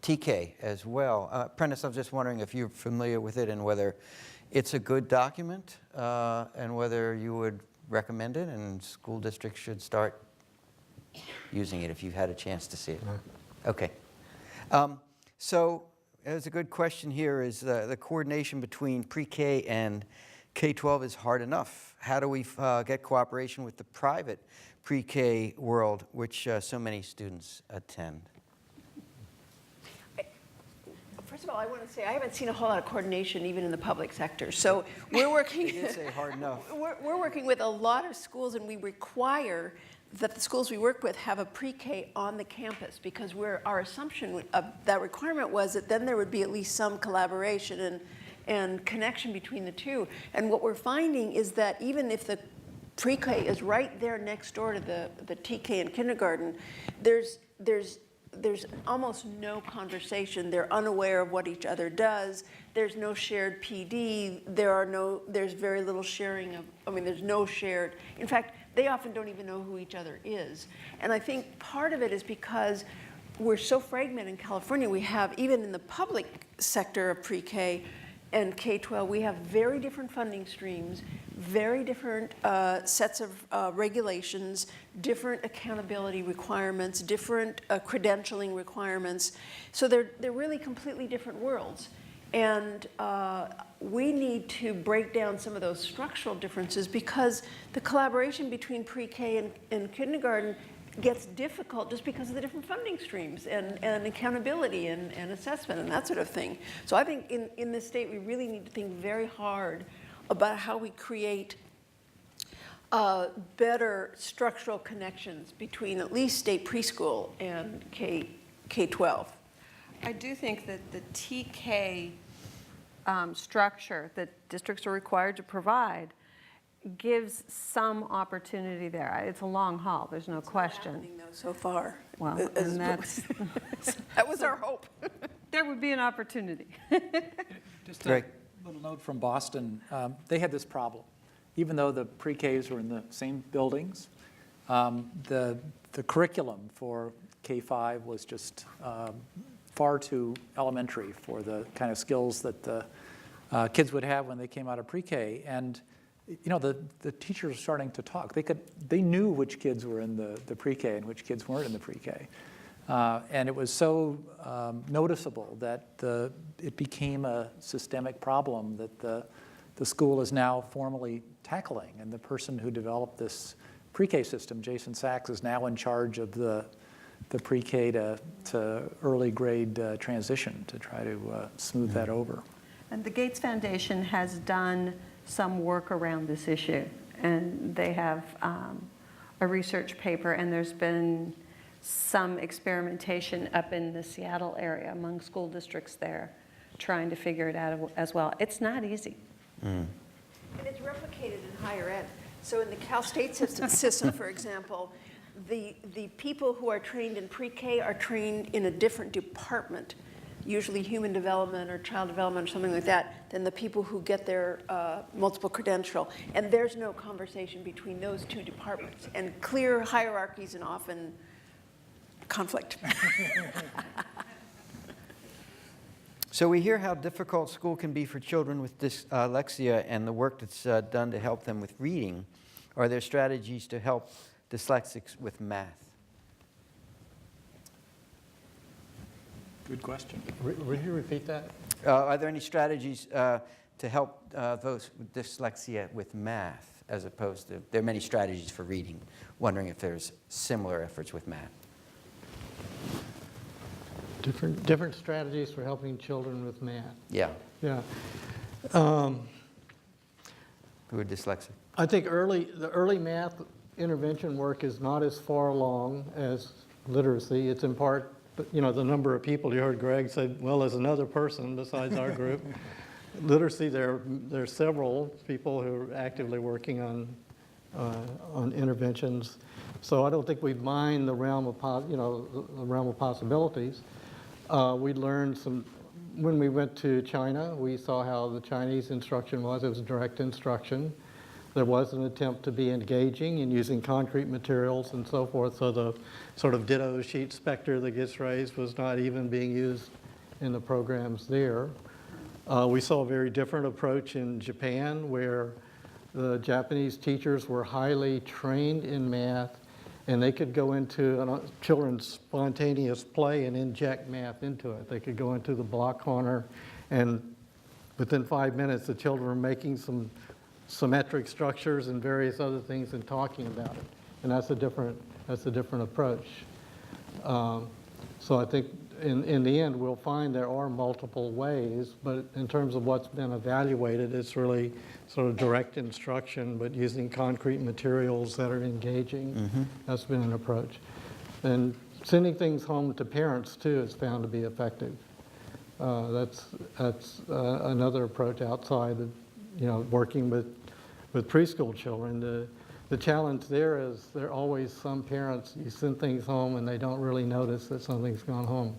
TK as well. Prentice, I was just wondering if you're familiar with it and whether it's a good document and whether you would recommend it and school districts should start using it if you've had a chance to see it. Okay. So there's a good question here is the coordination between pre-K and K-12 is hard enough. How do we get cooperation with the private pre-K world, which so many students attend? First of all, I want to say I haven't seen a whole lot of coordination even in the public sector. So we're working. You did say hard enough. We're working with a lot of schools, and we require that the schools we work with have a pre-K on the campus because our assumption of that requirement was that then there would be at least some collaboration and connection between the two. And what we're finding is that even if the pre-K is right there next door to the TK and kindergarten, there's almost no conversation. They're unaware of what each other does. There's no shared PD. There's very little sharing there's no shared. In fact, they often don't even know who each other is. And I think part of it is because we're so fragmented in California. We have, even in the public sector of pre-K and K-12, we have very different funding streams, very different sets of regulations, different accountability requirements, different credentialing requirements. So they're really completely different worlds. And we need to break down some of those structural differences because the collaboration between pre-K and kindergarten gets difficult just because of the different funding streams and accountability and assessment and that sort of thing. So I think in this state, we really need to think very hard about how we create better structural connections between at least state preschool and K-12. I do think that the TK structure that districts are required to provide gives some opportunity there. It's a long haul, there's no question. Happening, though, so far. Well, and that's, that was our hope. there would be an opportunity. Just a little note from Boston. They had this problem. Even though the pre-Ks were in the same buildings, the curriculum for K-5 was just far too elementary for the kind of skills that the kids would have when they came out of pre-K. And you know, the teachers were starting to talk. They knew which kids were in the pre-K and which kids weren't in the pre-K. And it was so noticeable that it became a systemic problem that the school is now formally tackling. And the person who developed this pre-K system, Jason Sachs, is now in charge of the pre-K to early grade transition to try to smooth that over. And the Gates Foundation has done some work around this issue, and they have a research paper, and there's been some experimentation up in the Seattle area among school districts there trying to figure it out as well. It's not easy. And it's replicated in higher ed. So in the Cal State system, for example, the people who are trained in pre-K are trained in a different department, usually human development or child development or something like that, than the people who get their multiple credential. And there's no conversation between those two departments, and clear hierarchies and often conflict. So we hear how difficult school can be for children with dyslexia and the work that's done to help them with reading. Are there strategies to help dyslexics with math? Good question. Would you repeat that? Are there any strategies to help those with dyslexia with math, as opposed to, there are many strategies for reading, wondering if there's similar efforts with math? different strategies for helping children with math. Yeah, Yeah. who are dyslexic. I think the early math intervention work is not as far along as literacy. It's in part, the number of people you heard Greg say, well, there's another person besides our group. Literacy, there's several people who are actively working on interventions. So I don't think we've mined the realm of possibilities. We learned when we went to China, we saw how the Chinese instruction was. It was direct instruction. There was an attempt to be engaging in using concrete materials and so forth, so the sort of ditto sheet specter that gets raised was not even being used in the programs there. We saw a very different approach in Japan, where the Japanese teachers were highly trained in math, and they could go into children's spontaneous play and inject math into it. They could go into the block corner, and within 5 minutes, the children were making some symmetric structures and various other things and talking about it. And that's a different approach. So I think in the end, we'll find there are multiple ways, but in terms of what's been evaluated, it's really sort of direct instruction, but using concrete materials that are engaging. Mm-hmm. That's been an approach. And sending things home to parents, too, is found to be effective. That's another approach outside of, working with preschool children. The challenge there is there are always some parents, you send things home and they don't really notice that something's gone home.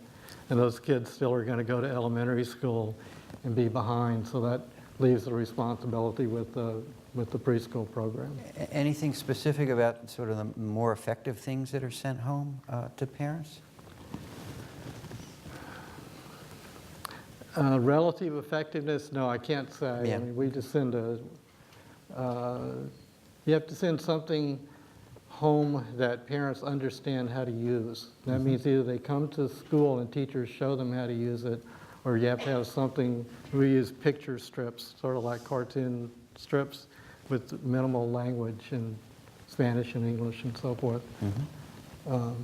And those kids still are going to go to elementary school and be behind, so that leaves the responsibility with the preschool program. Anything specific about sort of the more effective things that are sent home to parents? Relative effectiveness, no, I can't say. Yeah. I mean, we just send you have to send something home that parents understand how to use. That means either they come to school and teachers show them how to use it, or you have to have something. We use picture strips, sort of like cartoon strips, with minimal language in Spanish and English and so forth. Mm-hmm.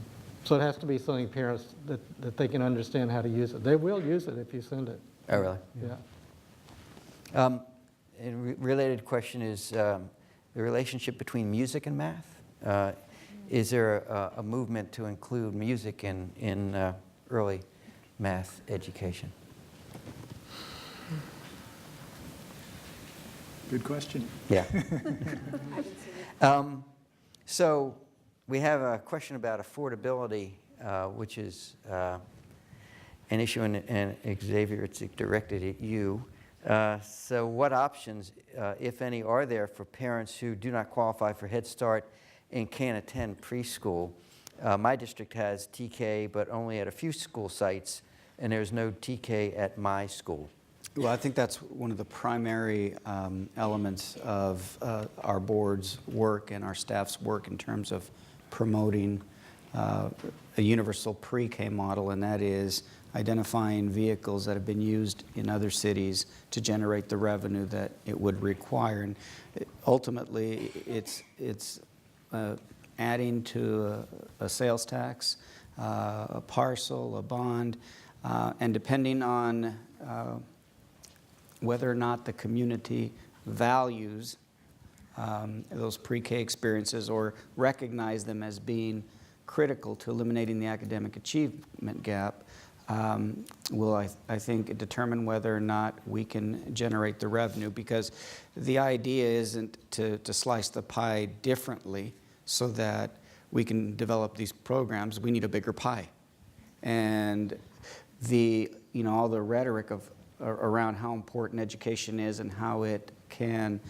So it has to be something parents that they can understand how to use it. They will use it if you send it. Oh, really? Yeah. A related question is the relationship between music and math. Is there a movement to include music in early math education? Good question. Yeah. So we have a question about affordability, which is an issue, and Xavier, it's directed at you. So what options, if any, are there for parents who do not qualify for Head Start and can't attend preschool? My district has TK, but only at a few school sites, and there's no TK at my school. Well, I think that's one of the primary elements of our board's work and our staff's work in terms of promoting a universal pre-K model, and that is identifying vehicles that have been used in other cities to generate the revenue that it would require. And ultimately, it's adding to a sales tax, a parcel, a bond, and depending on whether or not the community values those pre-K experiences or recognize them as being critical to eliminating the academic achievement gap, will, I think, determine whether or not we can generate the revenue, because the idea isn't to slice the pie differently so that we can develop these programs. We need a bigger pie. And all the rhetoric around how important education is and how it can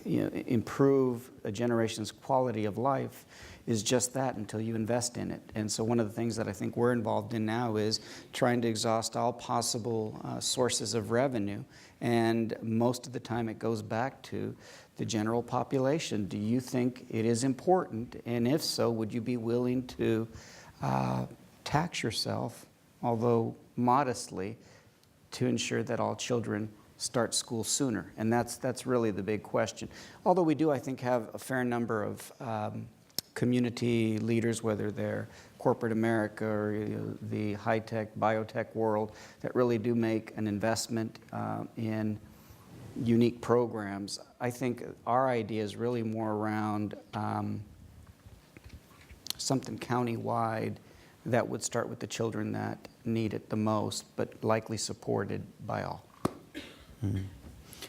improve a generation's quality of life is just that until you invest in it. And so one of the things that I think we're involved in now is trying to exhaust all possible sources of revenue. And most of the time it goes back to the general population. Do you think it is important? And if so, would you be willing to tax yourself, although modestly, to ensure that all children start school sooner? And that's really the big question. Although we do, I think, have a fair number of community leaders, whether they're corporate America or the high-tech, biotech world, that really do make an investment in unique programs. I think our idea is really more around something county-wide that would start with the children that need it the most, but likely supported by all. Mm-hmm.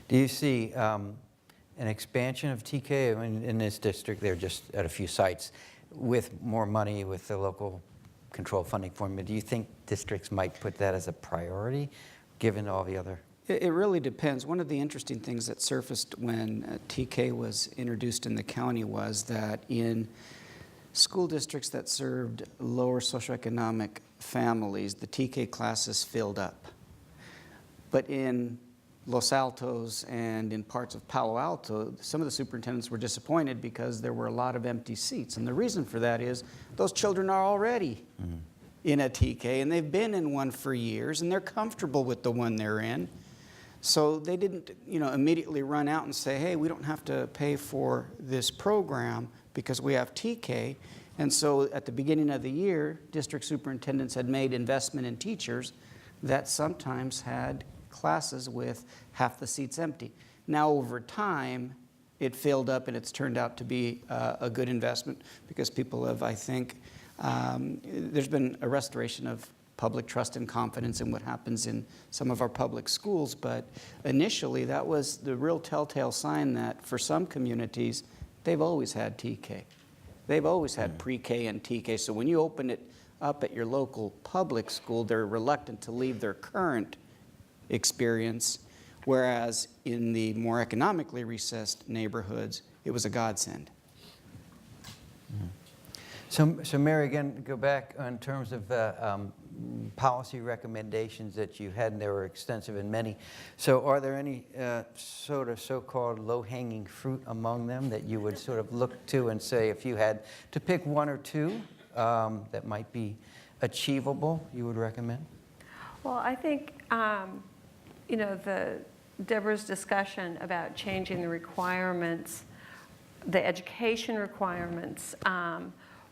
Do you see an expansion of TK? I mean, in this district, they're just at a few sites with more money with the local control funding formula. Do you think districts might put that as a priority, given all the other? It really depends. One of the interesting things that surfaced when TK was introduced in the county was that in school districts that served lower socioeconomic families, the TK classes filled up. But in Los Altos and in parts of Palo Alto, some of the superintendents were disappointed because there were a lot of empty seats. And the reason for that is those children are already in a TK, and they've been in one for years, and they're comfortable with the one they're in. So they didn't, immediately run out and say, hey, we don't have to pay for this program because we have TK. And so at the beginning of the year, district superintendents had made investment in teachers that sometimes had classes with half the seats empty. Now over time, it filled up and it's turned out to be a good investment because people have, I think, there's been a restoration of public trust and confidence in what happens in some of our public schools. But initially, that was the real telltale sign that for some communities, they've always had TK. They've always had pre-K and TK. So when you open it up at your local public school, they're reluctant to leave their current experience, whereas in the more economically recessed neighborhoods, it was a godsend. So Mary, again, go back in terms of policy recommendations that you had, and they were extensive and many. So are there any sort of so-called low-hanging fruit among them that you would sort of look to and say, if you had to pick one or two that might be achievable, you would recommend? Well, I think, Deborah's discussion about changing the requirements, the education requirements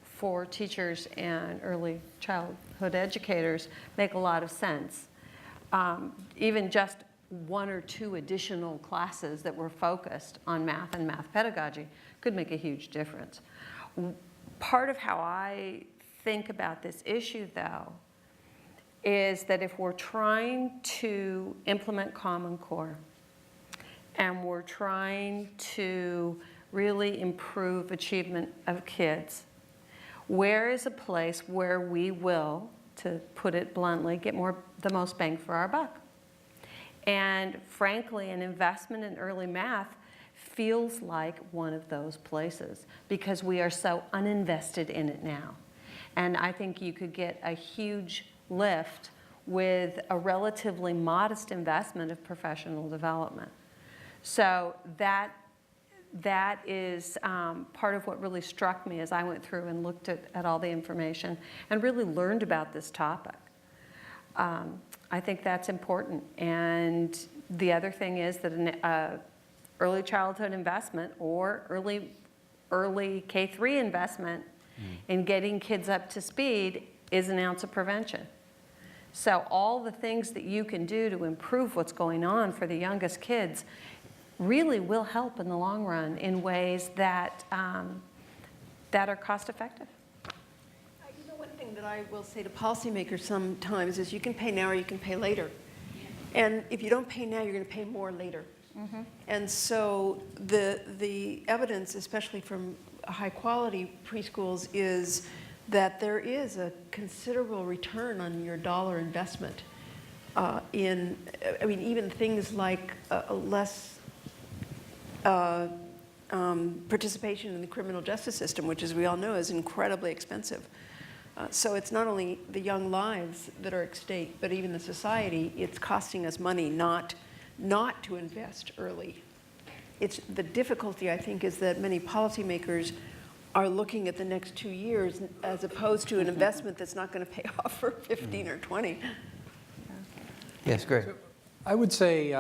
for teachers and early childhood educators make a lot of sense. Even just one or two additional classes that were focused on math and math pedagogy could make a huge difference. Part of how I think about this issue, though, is that if we're trying to implement Common Core and we're trying to really improve achievement of kids, where is a place where we will, to put it bluntly, get the most bang for our buck? And frankly, an investment in early math feels like one of those places because we are so uninvested in it now. And I think you could get a huge lift with a relatively modest investment of professional development. So that is part of what really struck me as I went through and looked at all the information and really learned about this topic. I think that's important. And the other thing is that an early childhood investment or early K-3 investment in getting kids up to speed is an ounce of prevention. So all the things that you can do to improve what's going on for the youngest kids really will help in the long run in ways that are cost effective. One thing that I will say to policymakers sometimes is you can pay now or you can pay later. And if you don't pay now, you're going to pay more later. And so the evidence, especially from high quality preschools, is that there is a considerable return on your dollar investment even things like less participation in the criminal justice system, which, as we all know, is incredibly expensive. So it's not only the young lives that are at stake, but even the society. It's costing us money not to invest early. It's the difficulty, I think, is that many policymakers are looking at the next 2 years as opposed to an investment that's not going to pay off for 15 or 20. Yes, great. I would say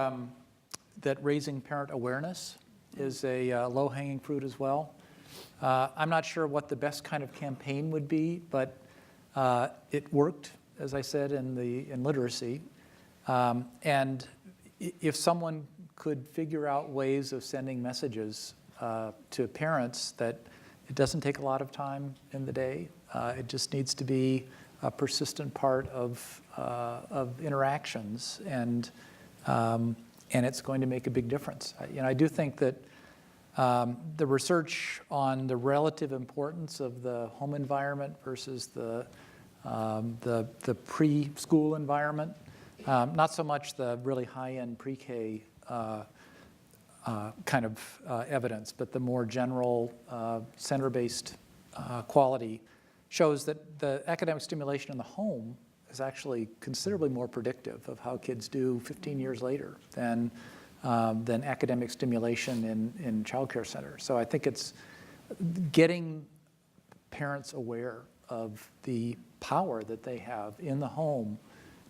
that raising parent awareness is a low-hanging fruit as well. I'm not sure what the best kind of campaign would be, but it worked, as I said, in literacy. And if someone could figure out ways of sending messages to parents that it doesn't take a lot of time in the day, it just needs to be a persistent part of interactions, and it's going to make a big difference. I do think that the research on the relative importance of the home environment versus the preschool environment, not so much the really high-end pre-K kind of evidence, but the more general center-based quality shows that the academic stimulation in the home is actually considerably more predictive of how kids do 15 years later than academic stimulation in child care centers. So I think it's getting parents aware of the power that they have in the home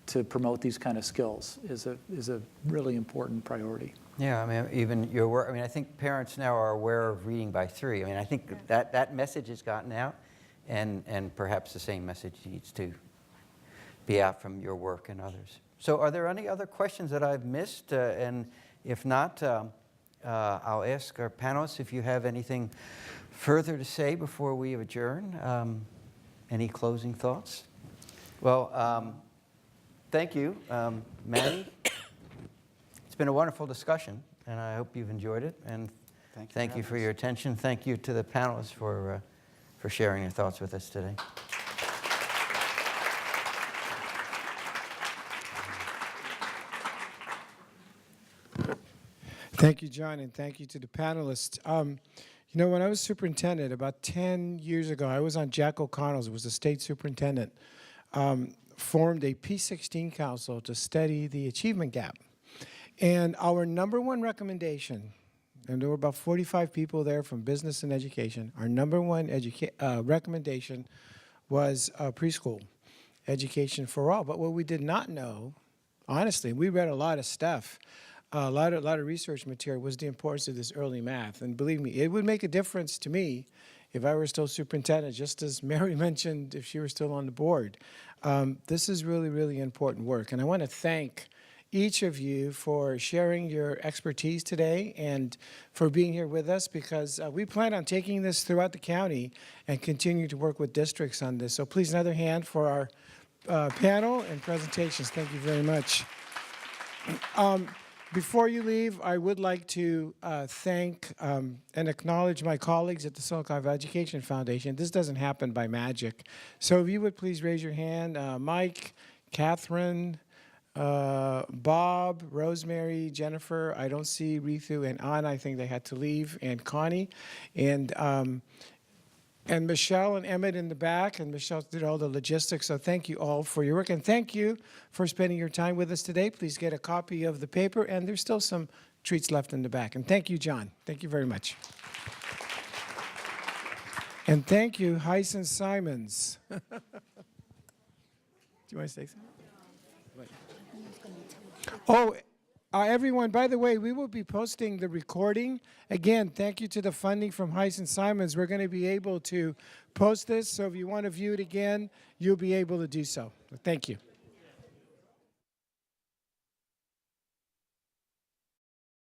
to promote these kind of skills is a really important priority. Yeah, I mean, even your work, I mean, I think parents now are aware of reading by 3. I mean, I think that message has gotten out, and perhaps the same message needs to be out from your work and others. So are there any other questions that I've missed? And if not, I'll ask our panelists if you have anything further to say before we adjourn. Any closing thoughts? Well, thank you, Maddie. It's been a wonderful discussion, and I hope you've enjoyed it. And thank you for your attention. Thank you to the panelists for sharing your thoughts with us today. Thank you, John, and thank you to the panelists. When I was superintendent about 10 years ago, I was on Jack O'Connell's, who was the state superintendent, formed a P16 council to study the achievement gap. And our number one recommendation, and there were about 45 people there from business and education, our number one recommendation was preschool education for all. But what we did not know, honestly, we read a lot of stuff, a lot of research material, was the importance of this early math. And believe me, it would make a difference to me if I were still superintendent, just as Mary mentioned, if she were still on the board. This is really, really important work. And I want to thank each of you for sharing your expertise today and for being here with us, because we plan on taking this throughout the county and continue to work with districts on this. So please, another hand for our panel and presentations. Thank you very much. Before you leave, I would like to thank and acknowledge my colleagues at the Silicon Valley Education Foundation. This doesn't happen by magic. So if you would please raise your hand. Mike, Catherine, Bob, Rosemary, Jennifer, I don't see Ritu and Anna. I think they had to leave, and Connie. And Michelle and Emmett in the back, and Michelle did all the logistics, so thank you all for your work, and thank you for spending your time with us today. Please get a copy of the paper, and there's still some treats left in the back. And thank you, John. Thank you very much. And thank you, Hyson Simons. Do you want to say something? Oh, everyone, by the way, we will be posting the recording. Again, thank you to the funding from Hyson Simons. We're going to be able to post this, so if you want to view it again, you'll be able to do so. Thank you.